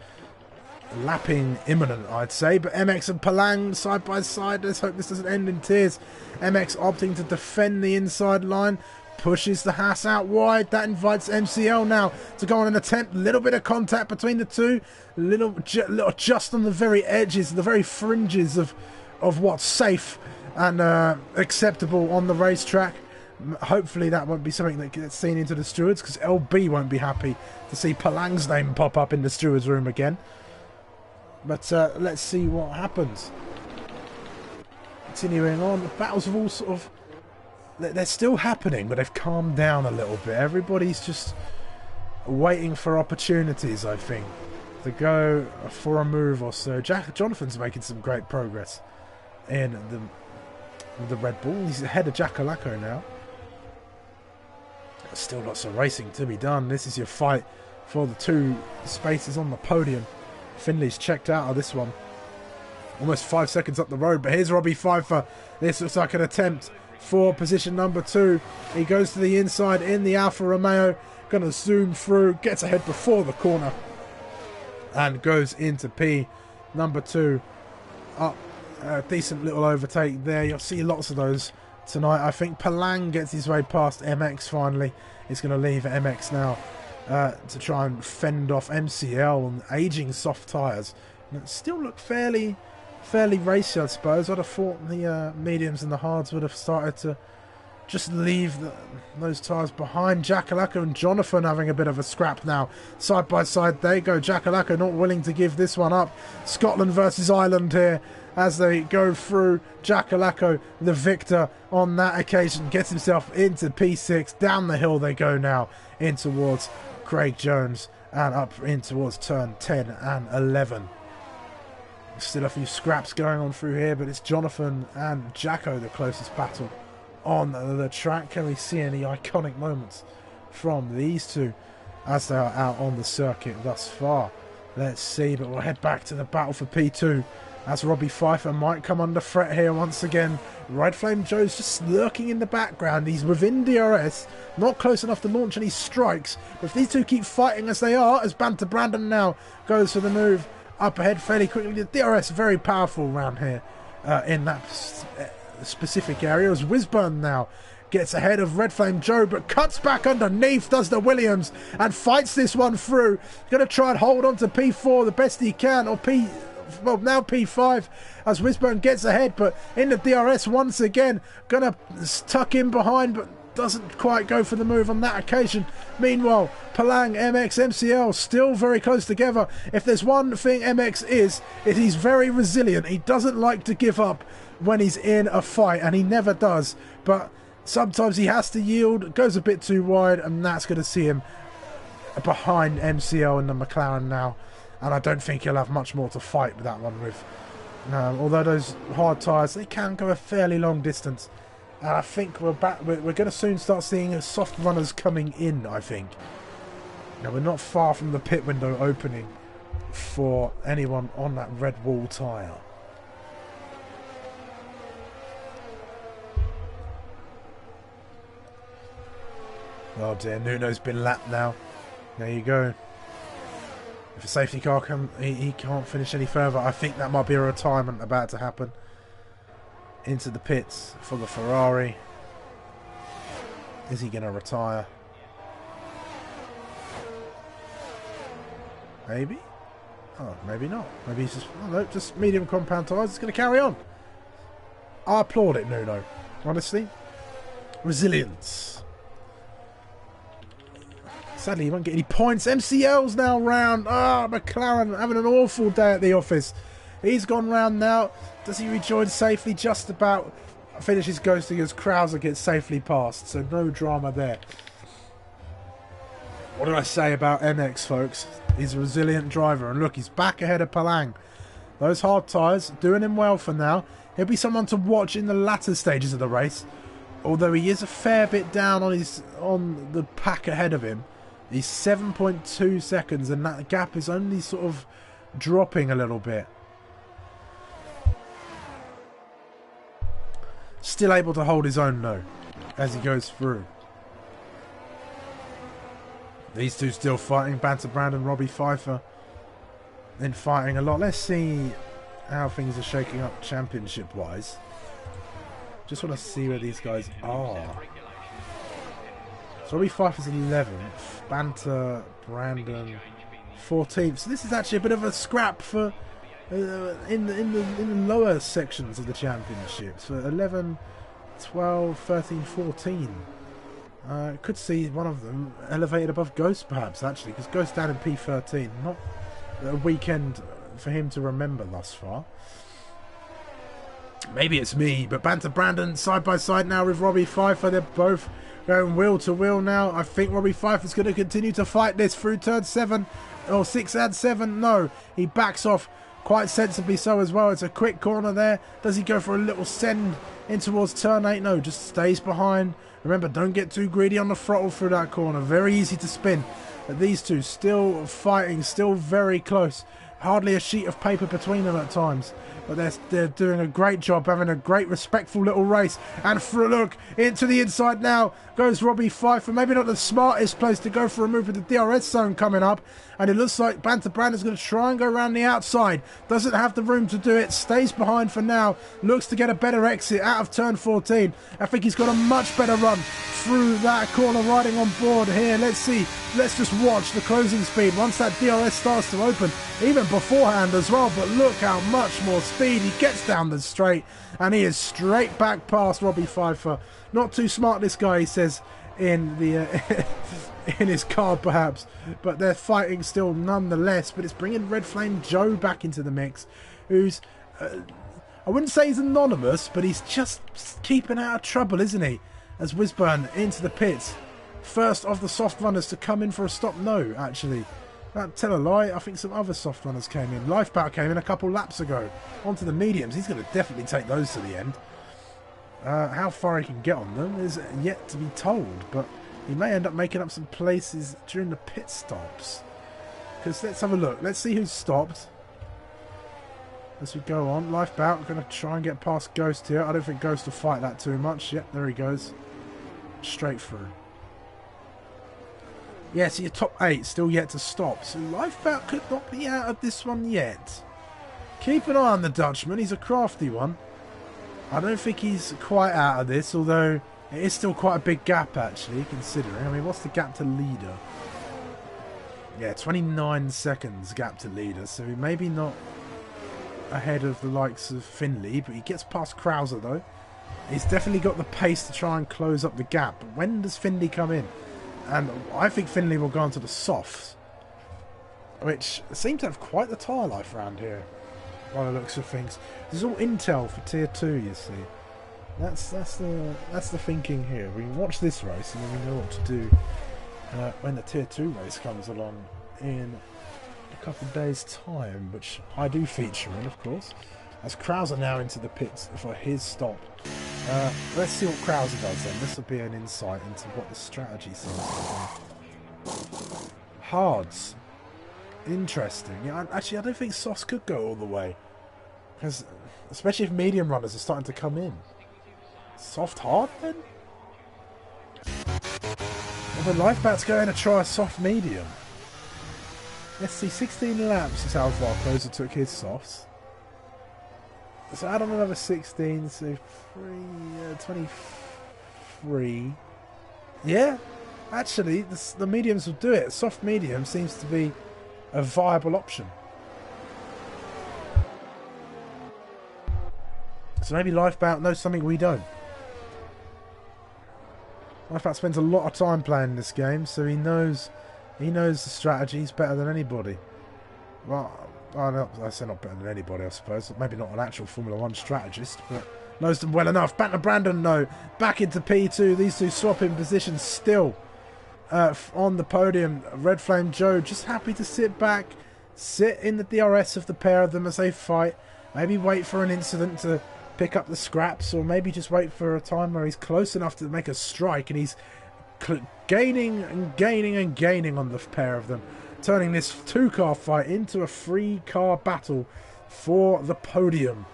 Speaker 1: lapping imminent, I'd say. But MX and Palang side by side. Let's hope this doesn't end in tears. MX opting to defend the inside line. Pushes the Haas out wide. That invites MCL now to go on an attempt. A little bit of contact between the two. Little just on the very edges, the very fringes of what's safe and acceptable on the racetrack. Hopefully that won't be something that gets seen into the stewards, because LB won't be happy to see Palang's name pop up in the stewards room again. But let's see what happens. Continuing on, the battles have all sort of they're still happening, but they've calmed down a little bit. Everybody's just waiting for opportunities, I think, to go for a move or so. Jonathan's making some great progress in the Red Bull. He's ahead of Jackalacco now. Still lots of racing to be done. This is your fight for the 2 spaces on the podium. Finley's checked out of this one. Almost 5 seconds up the road, but here's Robbie Pfeiffer. This looks like an attempt for position number 2. He goes to the inside in the Alfa Romeo. Going to zoom through, gets ahead before the corner, and goes into P number 2. Up a decent little overtake there. You'll see lots of those tonight. I think Palang gets his way past MX finally. He's going to leave MX now to try and fend off MCL and aging soft tyres. Still look fairly racy, I suppose. I'd have thought the mediums and the hards would have started to just leave those tyres behind. Jackalacco and Jonathan having a bit of a scrap now. Side by side they go. Jackalacco not willing to give this one up. Scotland versus Ireland here as they go through. Jackalacco, the victor on that occasion, gets himself into P6. Down the hill they go now in towards Craig Jones and up in towards turn 10 and 11. Still a few scraps going on through here, but it's Jonathan and Jacko the closest battle on the track. Can we see any iconic moments from these two as they are out on the circuit thus far? Let's see, but we'll head back to the battle for P2 as Robbie Pfeiffer might come under threat here once again. Red Flame Joe's just lurking in the background. He's within DRS, not close enough to launch any strikes. But if these two keep fighting as they are, as Banter Brandon now goes for the move up ahead fairly quickly. The DRS very powerful around here in that specific area, as Wisburn now gets ahead of Red Flame Joe, but cuts back underneath, does the Williams, and fights this one through. Going to try and hold on to P4 the best he can, or now P5, as Wisburn gets ahead, but in the DRS once again. Going to tuck in behind, but doesn't quite go for the move on that occasion. Meanwhile, Palang, MX, MCL still very close together. If there's one thing MX is he's very resilient. He doesn't like to give up when he's in a fight, and he never does, but sometimes he has to yield, goes a bit too wide, and that's going to see him behind MCL and the McLaren now, and I don't think he'll have much more to fight with that one with. Although those hard tyres, they can go a fairly long distance, and I think we're going to soon start seeing soft runners coming in, I think. Now, we're not far from the pit window opening for anyone on that red wall tyre. Oh dear, Nuno's been lapped now. There you go. If a safety car he can't finish any further, I think that might be a retirement about to happen. Into the pits for the Ferrari. Is he going to retire? Maybe? Oh, maybe not. Maybe he's just... Oh, no, just medium compound tyres. It's going to carry on. I applaud it, Nuno. Honestly. Resilience. Sadly, he won't get any points. MCL's now round. McLaren having an awful day at the office. He's gone round now. Does he rejoin safely? Just about finishes ghosting as Krauser gets safely past. So no drama there. What did I say about MX, folks? He's a resilient driver. And look, he's back ahead of Palang. Those hard tyres doing him well for now. He'll be someone to watch in the latter stages of the race. Although he is a fair bit down on the pack ahead of him. He's 7.2 seconds, and that gap is only sort of dropping a little bit. Still able to hold his own though, as he goes through. These two still fighting, Banter Brand and Robbie Pfeiffer. Then fighting a lot. Let's see how things are shaking up championship-wise. Just want to see where these guys are. So Robbie Pfeiffer's 11th, Banter Brandon 14th. So this is actually a bit of a scrap for in the lower sections of the championships. For 11, 12, 13, 14. Could see one of them elevated above Ghost perhaps, actually, because Ghost down in P13. Not a weekend for him to remember thus far. Maybe it's me, but Banter Brandon side by side now with Robbie Pfeiffer. They're both going wheel to wheel now. I think Robbie Pfeiffer's going to continue to fight this through turn 7 or 6 and 7. No, he backs off quite sensibly so as well. It's a quick corner there. Does he go for a little send in towards turn 8? No, just stays behind. Remember, don't get too greedy on the throttle through that corner. Very easy to spin. But these two still fighting, still very close. Hardly a sheet of paper between them at times. But they're doing a great job, having a great respectful little race. And for a look into the inside now goes Robbie Pfeiffer. Maybe not the smartest place to go for a move with the DRS zone coming up. And it looks like Banter Brandon's going to try and go around the outside. Doesn't have the room to do it. Stays behind for now. Looks to get a better exit out of turn 14. I think he's got a much better run through that corner, riding on board here. Let's see. Let's just watch the closing speed once that DRS starts to open. Even beforehand as well. But look how much more speed. He gets down the straight. And he is straight back past Robbie Pfeiffer. Not too smart, this guy, he says in the in his card perhaps, but they're fighting still nonetheless. But it's bringing Red Flame Joe back into the mix, who's I wouldn't say he's anonymous, but he's just keeping out of trouble, isn't he? As Wisburn into the pits, first of the soft runners to come in for a stop. No, actually, tell a lie, I think some other soft runners came in. Lifeboat came in a couple laps ago onto the mediums. He's going to definitely take those to the end. How far he can get on them is yet to be told, but he may end up making up some places during the pit stops. Because let's have a look. Let's see who's stopped as we go on. Lifeboat going to try and get past Ghost here. I don't think Ghost will fight that too much. Yep, there he goes. Straight through. Yeah, so your top 8 still yet to stop. So Lifeboat could not be out of this one yet. Keep an eye on the Dutchman. He's a crafty one. I don't think he's quite out of this, although it is still quite a big gap, actually, considering. I mean, what's the gap to leader? Yeah, 29 seconds gap to leader, so he maybe not ahead of the likes of Finley, but he gets past Krauser, though. He's definitely got the pace to try and close up the gap. But when does Finley come in? And I think Finley will go on to the softs, which seem to have quite the tyre life around here, by the looks of things. This is all intel for tier 2, you see. That's the thinking here. We watch this race and then we know what to do when the tier 2 race comes along in a couple of days' time, which I do feature in, of course. As Krauser now into the pits for his stop. Let's see what Krauser does then. This will be an insight into what the strategy seems to be. Hards. Interesting. Yeah, actually, I don't think softs could go all the way. Because, especially if medium runners are starting to come in. Soft hard then? Well, the Lifeboat's going to try a soft medium. Let's see, 16 laps is how far Closer took his softs. So add on another 16, so 23. Yeah, actually, the mediums will do it. Soft medium seems to be a viable option. So maybe Lifeboat knows something we don't. Lifebout spends a lot of time playing this game, so he knows the strategies better than anybody. Well, I say not better than anybody, I suppose. Maybe not an actual Formula 1 strategist, but knows them well enough. Banter Brandon, no. Back into P2. These two swapping positions still on the podium. Red Flame Joe just happy to sit back, sit in the DRS of the pair of them as they fight. Maybe wait for an incident to pick up the scraps, or maybe just wait for a time where he's close enough to make a strike and he's gaining and gaining and gaining on the pair of them, turning this 2-car fight into a 3-car battle for the podium,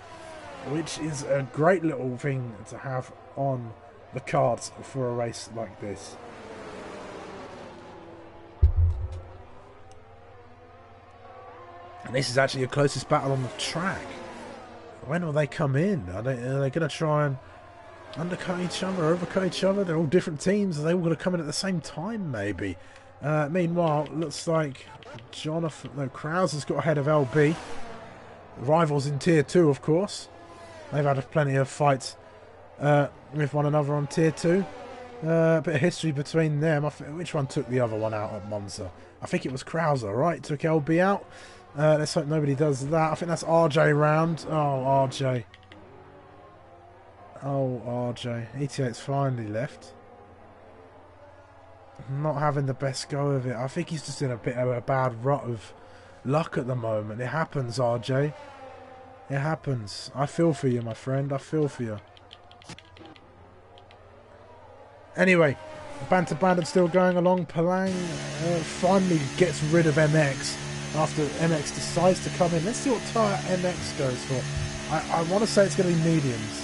Speaker 1: which is a great little thing to have on the cards for a race like this. And this is actually the closest battle on the track. When will they come in? Are they going to try and undercut each other, overcut each other? They're all different teams. Are they all going to come in at the same time, maybe? Meanwhile, looks like Krauser's got ahead of LB. Rivals in Tier 2, of course. They've had plenty of fights with one another on Tier 2. A bit of history between them. Which one took the other one out at Monza? I think it was Krauser, right? Took LB out. Let's hope nobody does that. I think that's RJ round. Oh, RJ. Oh, RJ. ET8's finally left. Not having the best go of it. I think he's just in a bit of a bad rut of luck at the moment. It happens, RJ. It happens. I feel for you, my friend. I feel for you. Anyway, Banter Brandon still going along. Palang finally gets rid of MX after MX decides to come in. Let's see what tyre MX goes for. I want to say it's going to be mediums.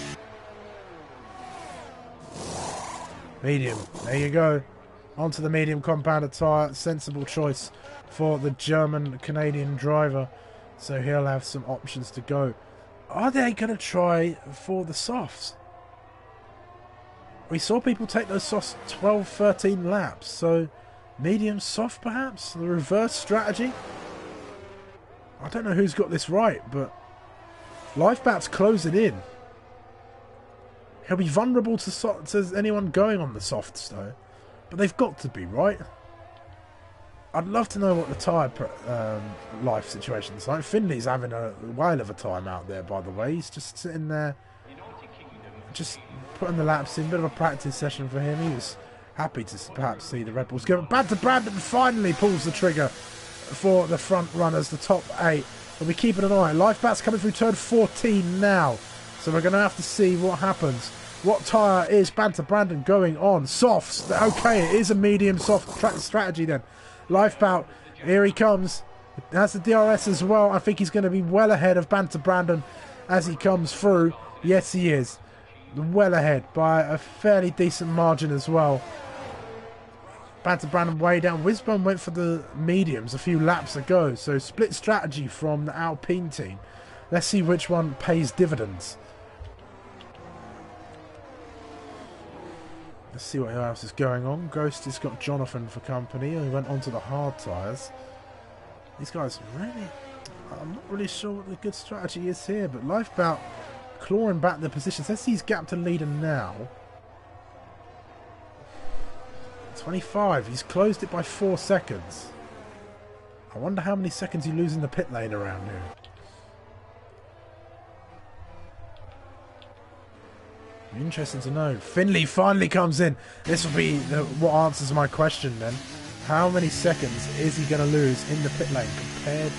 Speaker 1: Medium. There you go. Onto the medium compounder tyre. Sensible choice for the German-Canadian driver. So he'll have some options to go. Are they going to try for the softs? We saw people take those softs 12, 13 laps. So medium soft perhaps? The reverse strategy? I don't know who's got this right, but Lifebout's closing in. He'll be vulnerable to anyone going on the softs though. But they've got to be, right? I'd love to know what the tyre life situation's like. Finley's having a whale of a time out there, by the way. He's just sitting there, just putting the laps in. Bit of a practice session for him. He was happy to perhaps see the Red Bulls go. Banter Brandon finally pulls the trigger for the front runners, the top 8. We'll be keeping an eye. Lifebout's coming through turn 14 now. So we're going to have to see what happens. What tyre is Banter Brandon going on? Softs. Okay, it is a medium soft track strategy then. Lifebout, here he comes. Has the DRS as well. I think he's going to be well ahead of Banter Brandon as he comes through. Yes, he is. Well ahead by a fairly decent margin as well. Banter Brandon way down. Wisbone went for the mediums a few laps ago. So split strategy from the Alpine team. Let's see which one pays dividends. Let's see what else is going on. Ghost has got Jonathan for company. He went on to the hard tyres. These guys really... I'm not really sure what the good strategy is here. But Lifebout clawing back the positions. Let's see his gap to leader now. 25. He's closed it by 4 seconds. I wonder how many seconds you lose in the pit lane around here. Interesting to know. Finley finally comes in. This will be what answers my question then. How many seconds is he going to lose in the pit lane compared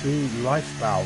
Speaker 1: to Lifebout?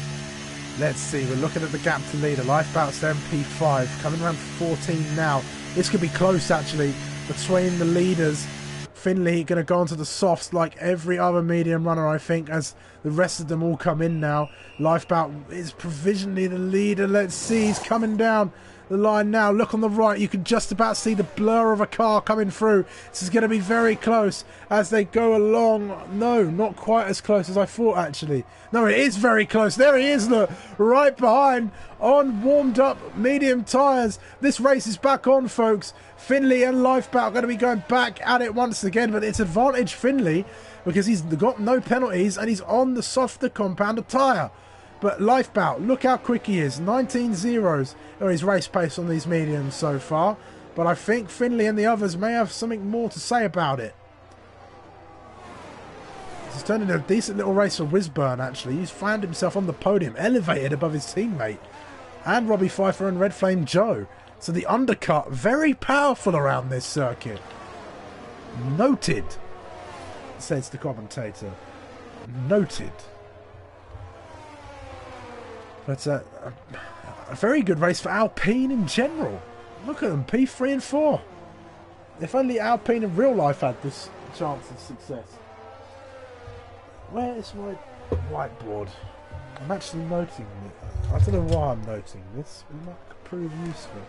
Speaker 1: Let's see. We're looking at the gap to leader. Lifebout's MP5 coming around 14 now. This could be close actually between the leaders. Finley going to go onto the softs like every other medium runner, I think, as the rest of them all come in now. Lifebout is provisionally the leader. Let's see. He's coming down the line now. Look on the right, you can just about see the blur of a car coming through. This is going to be very close as they go along. No, not quite as close as I thought actually. No, it is very close. There he is, look, right behind on warmed up medium tyres. This race is back on, folks. Finley and Lifebout are going to be going back at it once again, but it's advantage Finley because he's got no penalties and he's on the softer compounder tyre. But Lifebout, look how quick he is. 19 zeros are his race pace on these mediums so far. But I think Finley and the others may have something more to say about it. It's turned into a decent little race for Wisburn, actually. He's found himself on the podium, elevated above his teammate. And Robbie Pfeiffer and Red Flame Joe. So the undercut, very powerful around this circuit. Noted, says the commentator. Noted. But a very good race for Alpine in general. Look at them, P3 and 4. If only Alpine in real life had this chance of success. Where is my whiteboard? I'm actually noting it. I don't know why I'm noting this. It might prove useful.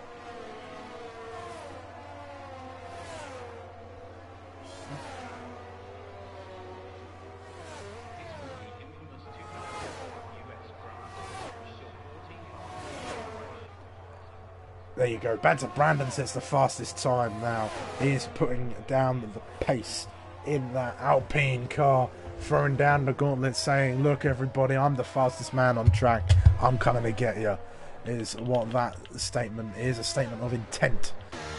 Speaker 1: There you go. Banter Brandon sets the fastest time now. He is putting down the pace in that Alpine car, throwing down the gauntlet, saying, look everybody, I'm the fastest man on track. I'm coming to get you. Is what that statement is. A statement of intent,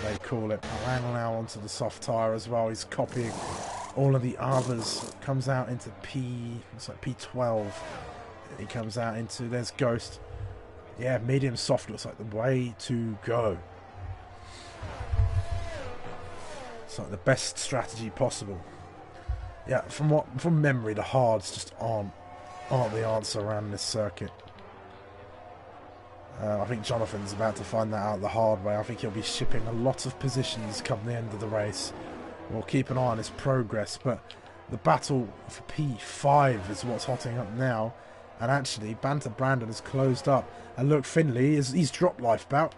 Speaker 1: they call it. Palang now onto the soft tyre as well. He's copying all of the others. Comes out into looks like P12. He comes out into, there's Ghost. Yeah, medium soft looks like the way to go. It's like the best strategy possible. Yeah, from memory, the hards just aren't the answer around this circuit. I think Jonathan's about to find that out the hard way. I think he'll be shipping a lot of positions come the end of the race. We'll keep an eye on his progress, but the battle for P5 is what's hotting up now. And actually, Banter Brandon has closed up. And look, Finley, he's dropped Lifebout.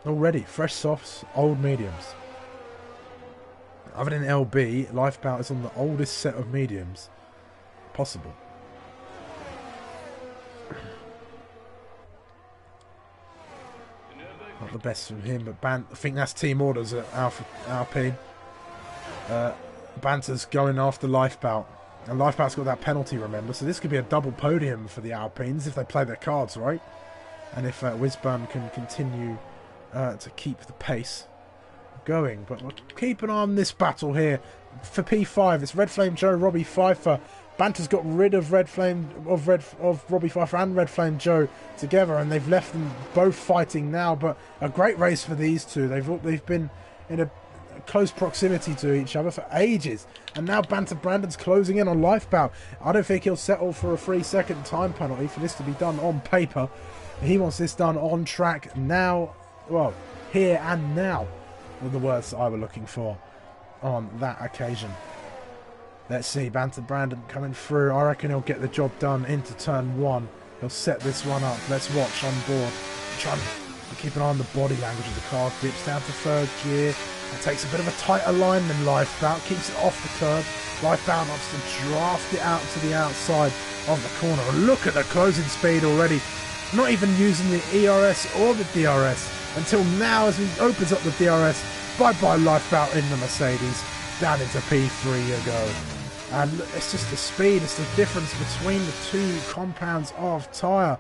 Speaker 1: Already, fresh softs, old mediums. Other than LB, Lifebout is on the oldest set of mediums possible. Not the best from him, but I think that's team orders at Alpine. Banter's going after Lifebout. And Lifebout's got that penalty, remember? So this could be a double podium for the Alpines if they play their cards right. And if Wisburn can continue to keep the pace going. But we'll keep an eye on this battle here. For P5, it's Red Flame Joe, Robbie Pfeiffer. Banter's got rid of Robbie Pfeiffer and Red Flame Joe together, and they've left them both fighting now. But a great race for these two. They've been in a close proximity to each other for ages, and now Banter Brandon's closing in on Lifebout. I don't think he'll settle for a 3-second time penalty for this to be done on paper. He wants this done on track now. Well, here and now were the words that I were looking for on that occasion. Let's see, Banter Brandon coming through. I reckon he'll get the job done into turn 1. He'll set this one up. Let's watch on board. Trying to keep an eye on the body language of the car. Dips down to 3rd gear. And takes a bit of a tighter line than Lifebout. Keeps it off the curb. Lifebout wants to draft it out to the outside of the corner. And look at the closing speed already. Not even using the ERS or the DRS until now as he opens up the DRS. Bye-bye Lifebout in the Mercedes. Down into P3 you go. And it's just the speed, it's the difference between the two compounds of tyre.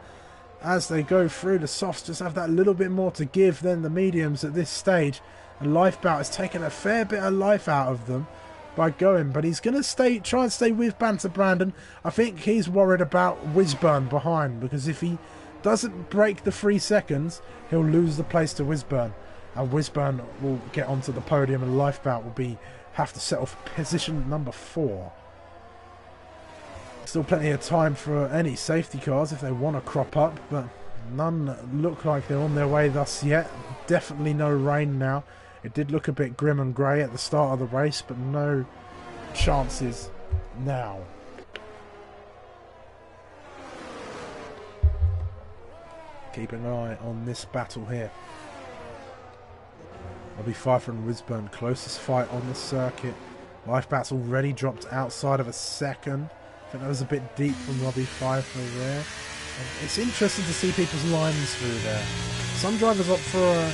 Speaker 1: As they go through, the softs just have that little bit more to give than the mediums at this stage. And Lifebout has taken a fair bit of life out of them by going. But he's going to try and stay with Banter Brandon. I think he's worried about Wisburn behind. Because if he doesn't break the 3 seconds, he'll lose the place to Wisburn. And Wisburn will get onto the podium and Lifebout will have to settle for position number 4. Still plenty of time for any safety cars if they want to crop up, but none look like they're on their way thus yet. Definitely no rain now. It did look a bit grim and grey at the start of the race, but no chances now. Keep an eye on this battle here. Robbie Pfeiffer and Wisburn, closest fight on the circuit. Lifebout's already dropped outside of a second. I think that was a bit deep from Robbie Pfeiffer there. And it's interesting to see people's lines through there. Some drivers opt for a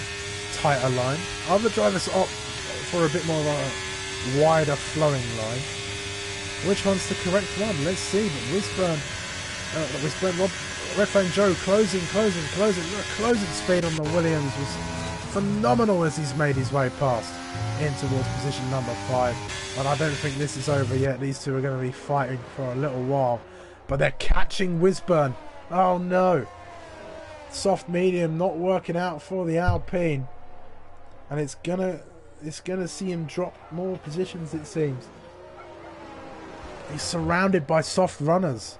Speaker 1: tighter line. Other drivers opt for a bit more of a wider flowing line. Which one's the correct one? Let's see. But Red Flame Joe closing. The closing speed on the Williams was phenomenal as he's made his way past in towards position number 5. And I don't think this is over yet. These two are going to be fighting for a little while. But they're catching Wisburn. Oh no. Soft medium not working out for the Alpine. And it's gonna see him drop more positions, it seems. He's surrounded by soft runners.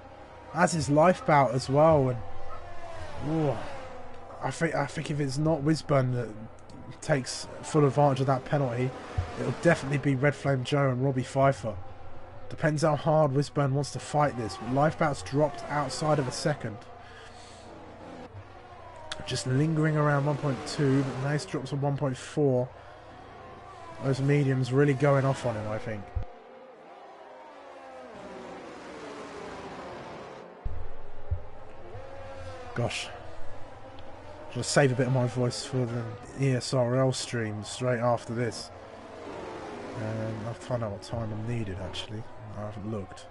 Speaker 1: As is Lifebout as well. And ooh, I think if it's not Wisburn that takes full advantage of that penalty, it'll definitely be Red Flame Joe and Robbie Pfeiffer. Depends how hard Wisburn wants to fight this. But Lifebout's dropped outside of a second. Just lingering around 1.2, but nice drops on 1.4. Those mediums really going off on him, I think. Gosh. I'll save a bit of my voice for the ESRL stream straight after this. I'll find out what time I'm needed, actually. I haven't looked.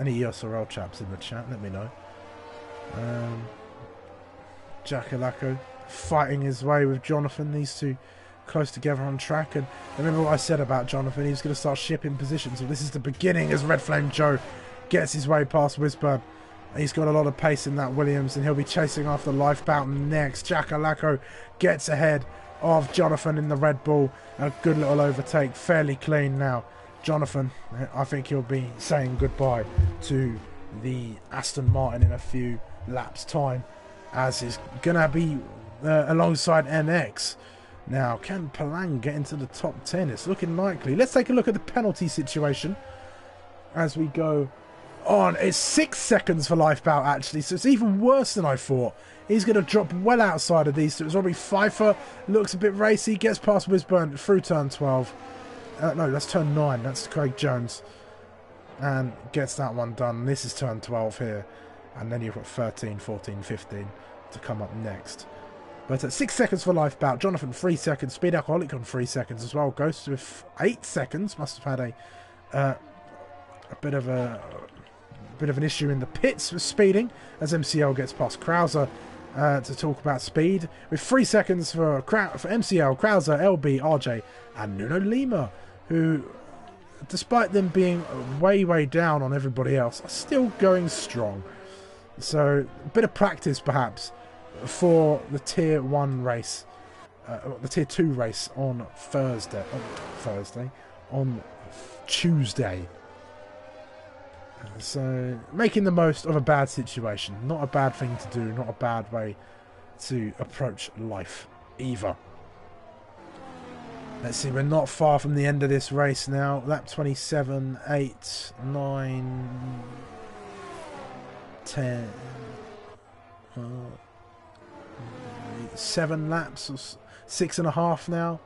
Speaker 1: Any ESRL chaps in the chat, let me know. Jackalacco fighting his way with Jonathan. These two close together on track. And remember what I said about Jonathan. He was going to start shipping positions. So this is the beginning as Red Flame Joe gets his way past Wisburn. He's got a lot of pace in that Williams, and he'll be chasing after Lifebout next. Jackalacco gets ahead of Jonathan in the Red Bull. A good little overtake, fairly clean now. Jonathan, I think he'll be saying goodbye to the Aston Martin in a few laps' time, as he's going to be alongside MX. Now, can Palang get into the top 10? It's looking likely. Let's take a look at the penalty situation as we go on. It's 6 seconds for Lifebout, actually, so it's even worse than I thought. He's going to drop well outside of these two. It's Robbie Pfeiffer, looks a bit racy, gets past Wisburn through turn 12. No, that's turn 9. That's Craig Jones. And gets that one done. This is turn 12 here. And then you've got 13, 14, 15 to come up next. But at 6 seconds for Lifebout. Jonathan, 3 seconds. Speed Alcoholic on 3 seconds as well. Ghost with 8 seconds. Must have had a bit of an issue in the pits with speeding, as MCL gets past Krauser to talk about speed. With 3 seconds for MCL, Krauser, LB, RJ, and Nuno Lima, who, despite them being way down on everybody else, are still going strong. So, a bit of practice perhaps for the Tier 1 race, the Tier 2 race on Tuesday. So, making the most of a bad situation. Not a bad thing to do, not a bad way to approach life either. Let's see, we're not far from the end of this race now. Lap 27, 8, 9, 10, 7 laps, or 6.5 now,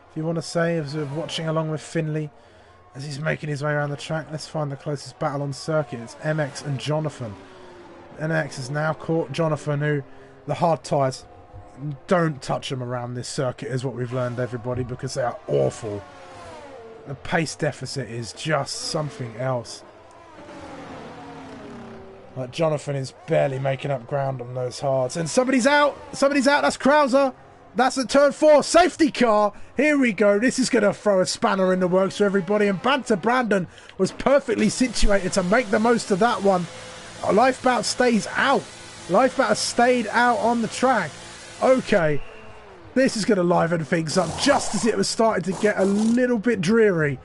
Speaker 1: if you want to say, as we're watching along with Finley as he's making his way around the track. Let's find the closest battle on circuit. It's MX and Jonathan. MX has now caught Jonathan, who the hard tyres, don't touch them around this circuit, is what we've learned, everybody, because they are awful. The pace deficit is just something else. Like, Jonathan is barely making up ground on those hards. And somebody's out! Somebody's out! That's Krauser! That's at turn 4. Safety car! Here we go. This is going to throw a spanner in the works for everybody. And Banter Brandon was perfectly situated to make the most of that one. Lifebout stays out. Lifebout has stayed out on the track. Okay. This is going to liven things up just as it was starting to get a little bit dreary.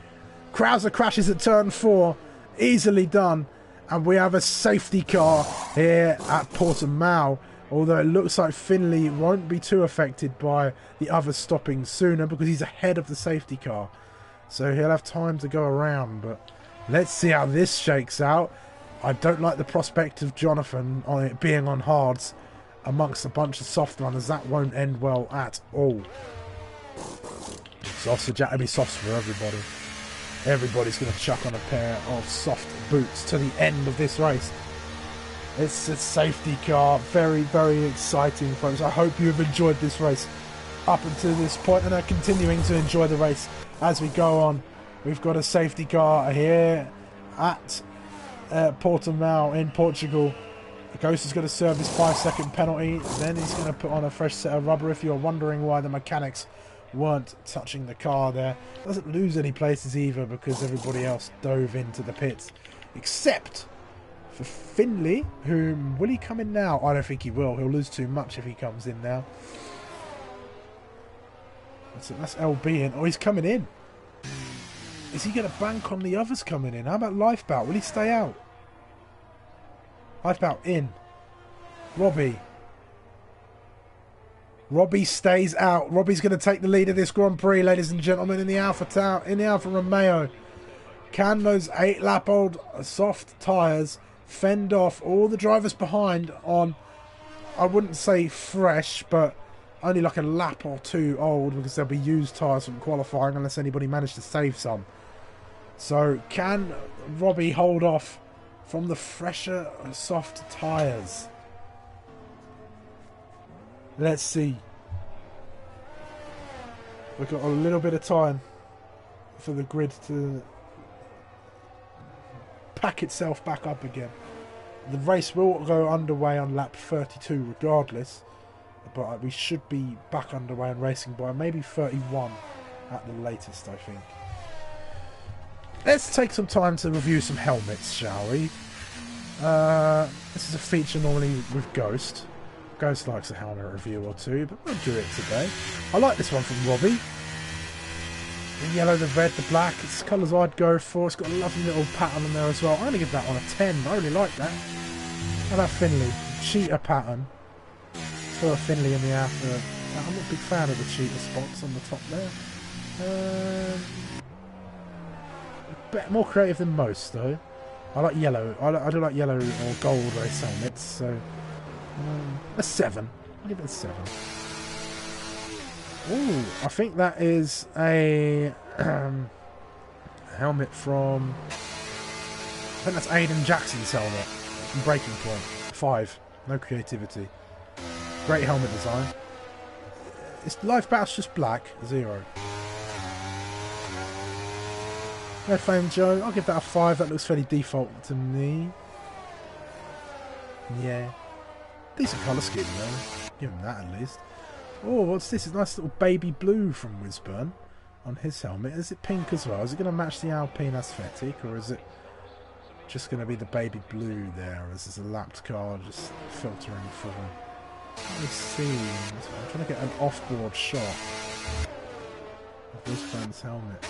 Speaker 1: Krauser crashes at turn 4. Easily done. And we have a safety car here at Portimao. Although it looks like Finley won't be too affected by the others stopping sooner because he's ahead of the safety car. So he'll have time to go around. But let's see how this shakes out. I don't like the prospect of Jonathan on it being on hards amongst a bunch of soft runners. That won't end well at all. Sausage, that'll be softs for everybody. Everybody's going to chuck on a pair of soft boots to the end of this race. It's a safety car. Very exciting, folks. I hope you have enjoyed this race up until this point and are continuing to enjoy the race as we go on. We've got a safety car here at Portimao in Portugal. The Ghost is going to serve his 5-second penalty. Then he's going to put on a fresh set of rubber. If you're wondering why the mechanics weren't touching the car there, doesn't lose any places either because everybody else dove into the pits except for Finley, whom will he come in now? I don't think he will. He'll lose too much if he comes in now. That's LB in. Oh, he's coming in. Is he going to bank on the others coming in? How about Lifebout? Will he stay out? Lifebout in. Robbie stays out. Robbie's going to take the lead of this Grand Prix, ladies and gentlemen, in the Alfa Romeo. Can those 8-lap-old soft tyres fend off all the drivers behind on, I wouldn't say fresh, but only like a lap or two old, because they'll be used tyres from qualifying unless anybody managed to save some. So can Robbie hold off from the fresher soft tyres? Let's see. We've got a little bit of time for the grid to pack itself back up again. The race will go underway on lap 32 regardless, but we should be back underway and racing by maybe 31 at the latest, I think. Let's take some time to review some helmets, shall we? This is a feature normally with Ghost. Ghost likes a helmet review or two, but we'll do it today. I like this one from Robbie. The yellow, the red, the black. It's colours I'd go for. It's got a lovely little pattern on there as well. I'm going to give that one a 10. I really like that. How about Finley? Cheetah pattern. For Finley in the outer. I'm not a big fan of the cheetah spots on the top there. A bit more creative than most, though. I like yellow. I do like yellow or gold race helmets, so a 7. I'll give it a 7. Ooh, I think that is a helmet from... I think that's Aiden Jackson's helmet from Breaking Point. 5. No creativity. Great helmet design. Its life battle's just black. 0. Red Flame Joe, I'll give that a 5. That looks fairly default to me. Yeah. Decent colour scheme though. Give him that at least. Oh, what's this? It's a nice little baby blue from Wisburn on his helmet. Is it pink as well? Is it going to match the Alpine aesthetic, or is it just going to be the baby blue there? Or is this a lapped car just filtering through? Let me see. I'm trying to get an off-board shot of Wisburn's helmet.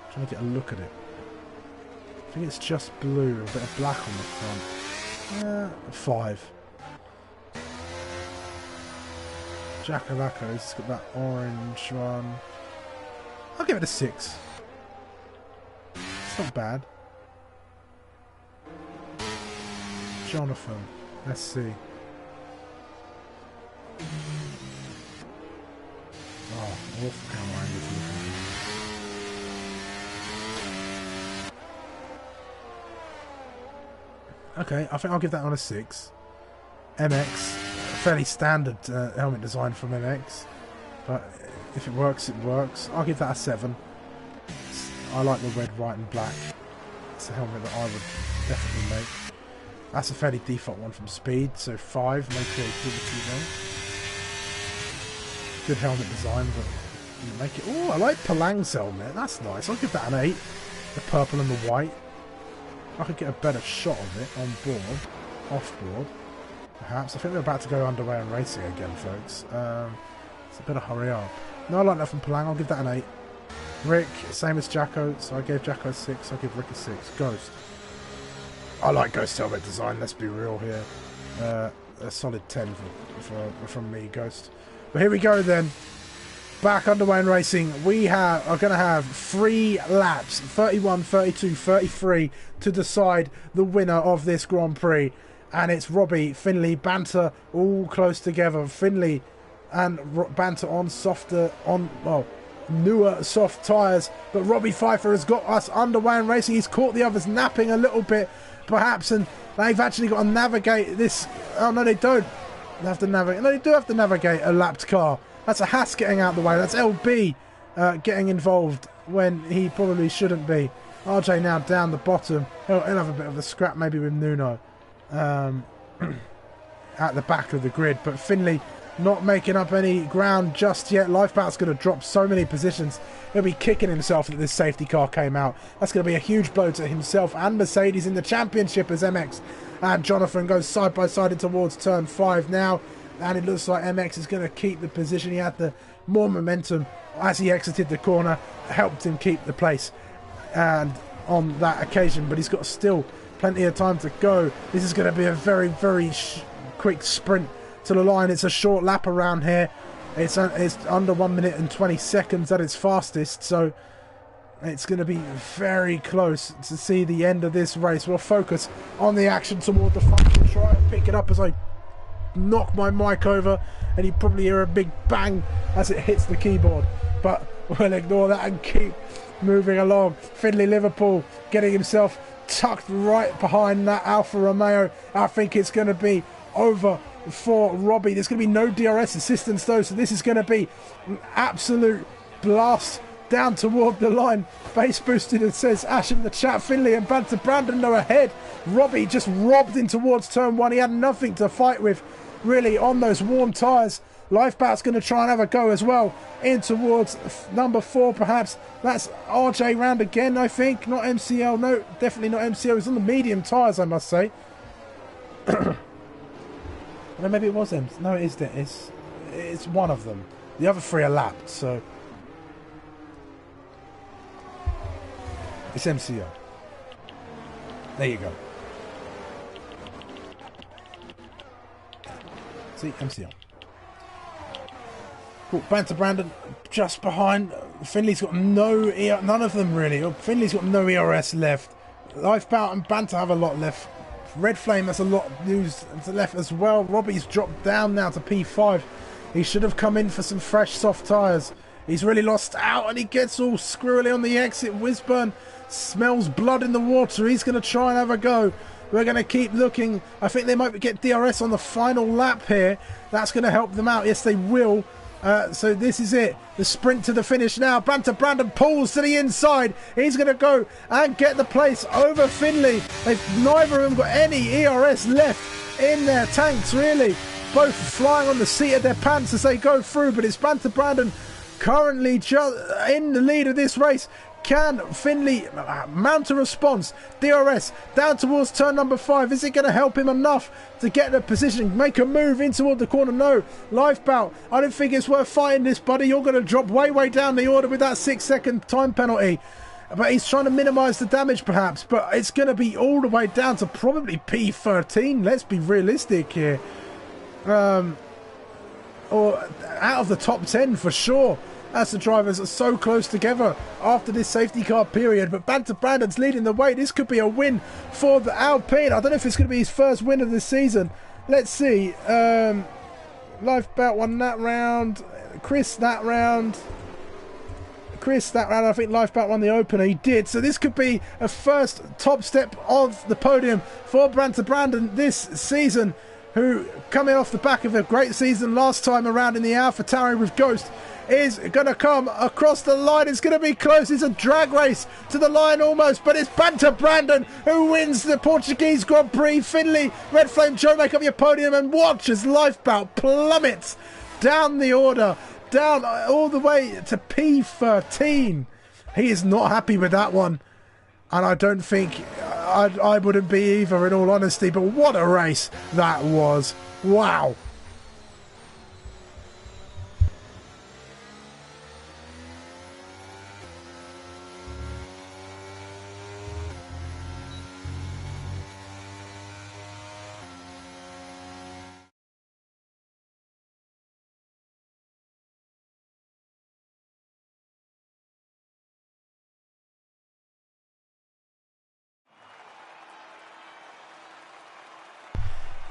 Speaker 1: I'm trying to get a look at it. I think it's just blue, a bit of black on the front. 5. Jackalacco's got that orange one. I'll give it a 6. It's not bad. Jonathan, let's see. Oh, awful camera angle. Okay, I think I'll give that one a 6. MX. Fairly standard helmet design from MX, but if it works, it works. I'll give that a 7. I like the red, white and black. It's a helmet that I would definitely make. That's a fairly default one from Speed, so 5, no creativity there. Good helmet design, but you make it. Oh, I like Palang's helmet, that's nice. I'll give that an 8. The purple and the white. I could get a better shot of it on board, off board. Perhaps. I think we're about to go underway and racing again, folks. It's a bit of hurry up. No, I like that from Palang. I'll give that an 8. Rick, same as Jacko, so I gave Jacko a 6. I'll give Rick a 6. Ghost. I like Ghost helmet design, let's be real here. A solid 10 from me, Ghost. But here we go then. Back underway and racing. We are going to have 3 laps, 31, 32, 33, to decide the winner of this Grand Prix. And it's Robbie, Finley, Banter all close together. Finley and Banter on newer soft tyres. But Robbie Pfeiffer has got us underway and racing. He's caught the others napping a little bit, perhaps, and they've actually got to navigate this. Oh, no, they don't. They have to navigate. No, they do have to navigate a lapped car. That's a Haas getting out of the way. That's LB getting involved when he probably shouldn't be. RJ now down the bottom. He'll have a bit of a scrap maybe with Nuno. At the back of the grid, but Finley not making up any ground just yet. Lifeboat's going to drop so many positions. He'll be kicking himself that this safety car came out. That's going to be a huge blow to himself and Mercedes in the championship as MX and Jonathan goes side by side in towards turn 5 now, and it looks like MX is going to keep the position. He had the more momentum as he exited the corner, helped him keep the place and on that occasion, but he's got still plenty of time to go. This is going to be a very, very quick sprint to the line. It's a short lap around here. It's under 1 minute and 20 seconds at its fastest, so it's going to be very close to see the end of this race. We'll focus on the action toward the front and try and pick it up as I knock my mic over, and you probably hear a big bang as it hits the keyboard, but we'll ignore that and keep moving along. Finley Liverpool getting himself tucked right behind that Alfa Romeo. I think it's going to be over for Robbie. There's going to be no DRS assistance though, so this is going to be an absolute blast down toward the line. Base boosted, it says Ash in the chat. Finley and Banter Brandon are ahead. Robbie just robbed in towards turn 1. He had nothing to fight with really on those warm tyres. Lifeboat's going to try and have a go as well in towards number 4 perhaps. That's RJ round again, I think. Not MCL. No, definitely not MCL. He's on the medium tyres, I must say. No, maybe it was them. No, it is. It's one of them. The other three are lapped, so it's MCO. There you go. See, MCO. Cool. Banter Brandon just behind. Finley's got no none of them really. Finley's got no ERS left. Lifebout and Banter have a lot left. Red Flame has a lot of news left as well. Robbie's dropped down now to P5. He should have come in for some fresh soft tyres. He's really lost out and he gets all squirrely on the exit. Wisburn smells blood in the water. He's going to try and have a go. We're going to keep looking. I think they might get DRS on the final lap here. That's going to help them out. Yes, they will. So this is it. The sprint to the finish now. Banter Brandon pulls to the inside. He's going to go and get the place over Finley. Neither of them got any ERS left in their tanks, really. Both flying on the seat of their pants as they go through. But it's Banter Brandon currently just in the lead of this race. Can Finley mount a response? DRS down towards turn number 5. Is it going to help him enough to get the position, make a move in toward the corner? No. Lifebout, I don't think it's worth fighting this, buddy. You're going to drop way down the order with that 6-second time penalty. But he's trying to minimise the damage perhaps. But it's going to be all the way down to probably P13. Let's be realistic here. Or out of the top 10 for sure. As the drivers are so close together after this safety car period. But Banter Brandon's leading the way. This could be a win for the Alpine. I don't know if it's going to be his first win of the season. Let's see. Lifebout won that round. Chris that round. I think Lifebout won the opener. He did. So this could be a first top step of the podium for Banter Brandon this season, who, coming off the back of a great season last time around in the AlphaTauri with Ghost, is going to come across the line. It's going to be close. It's a drag race to the line almost, but it's Banter Brandon who wins the Portuguese Grand Prix. Finley, Red Flame Joe make up your podium, and watch as Lifebout plummets down the order, down all the way to P13. He is not happy with that one, and I don't think I wouldn't be either, in all honesty. But what a race that was. Wow.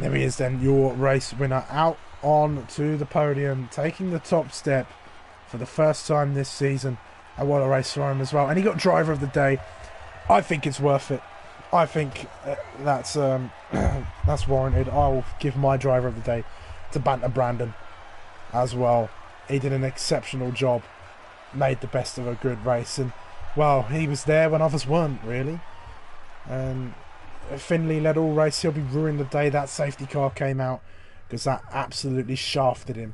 Speaker 1: There he is then, your race winner, out on to the podium, taking the top step for the first time this season. And what a race for him as well. And he got driver of the day. I think it's worth it. I think that's warranted. I'll give my driver of the day to Banter Brandon as well. He did an exceptional job, made the best of a good race, and well, he was there when others weren't really. And Finley led all race. He'll be ruined the day that safety car came out, because that absolutely shafted him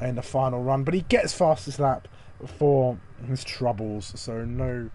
Speaker 1: in the final run. But he gets fastest lap for his troubles, so no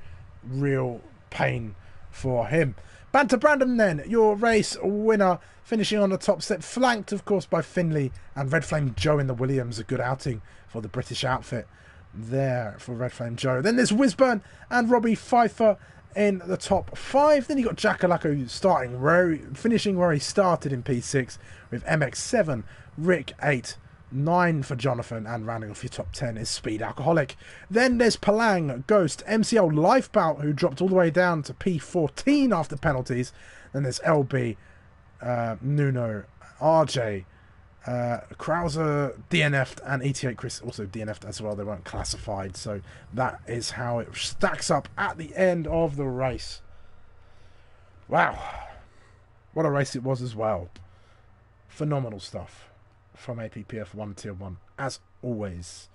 Speaker 1: real pain for him. Banter Brandon then, your race winner, finishing on the top step, flanked of course by Finley and Red Flame Joe in the Williams. A good outing for the British outfit there for Red Flame Joe. Then there's Wisburn and Robbie Pfeiffer in the top 5. Then you got Jackalacco finishing where he started in P6 with MX7, Rick 8, 9 for Jonathan, and rounding off your top 10 is Speed Alcoholic. Then there's Palang, Ghost, MCL, Lifebout, who dropped all the way down to P14 after penalties. Then there's LB, Nuno, RJ, Krauser DNF'd, and ET8 Chris also DNF'd as well. They weren't classified, so that is how it stacks up at the end of the race. Wow, what a race it was as well. Phenomenal stuff from APPF1 Tier 1 as always.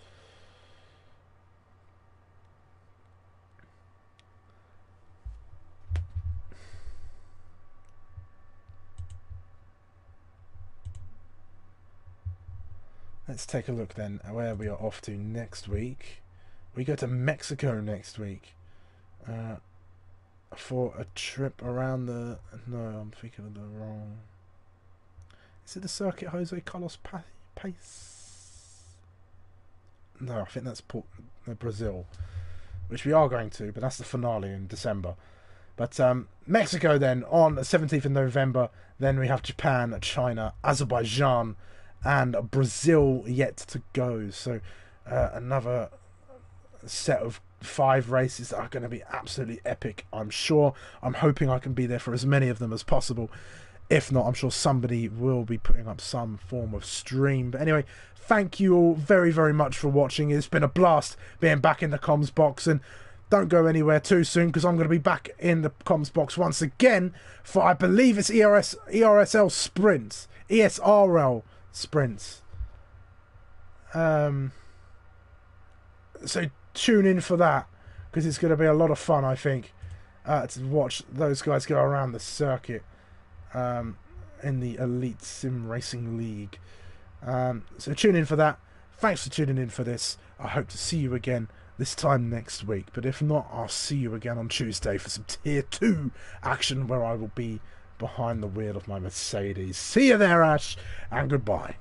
Speaker 1: Let's take a look then at where we are off to next week. We go to Mexico next week for a trip around the... No, I'm thinking of the wrong... Is it the circuit Jose Carlos Pace? No, I think that's Brazil, which we are going to, but that's the finale in December. But Mexico then on the 17th of November. Then we have Japan, China, Azerbaijan, and Brazil yet to go. So another set of 5 races that are going to be absolutely epic, I'm sure. I'm hoping I can be there for as many of them as possible. If not, I'm sure somebody will be putting up some form of stream. But anyway, thank you all very, very much for watching. It's been a blast being back in the comms box, and don't go anywhere too soon, because I'm going to be back in the comms box once again for, I believe it's ESRL sprints. ESRL sprints. So tune in for that, because it's going to be a lot of fun, I think, to watch those guys go around the circuit in the Elite Sim Racing League. So tune in for that. Thanks for tuning in for this. I hope to see you again this time next week, but if not, I'll see you again on Tuesday for some Tier 2 action, where I will be behind the wheel of my Mercedes. See you there, Ash, and goodbye.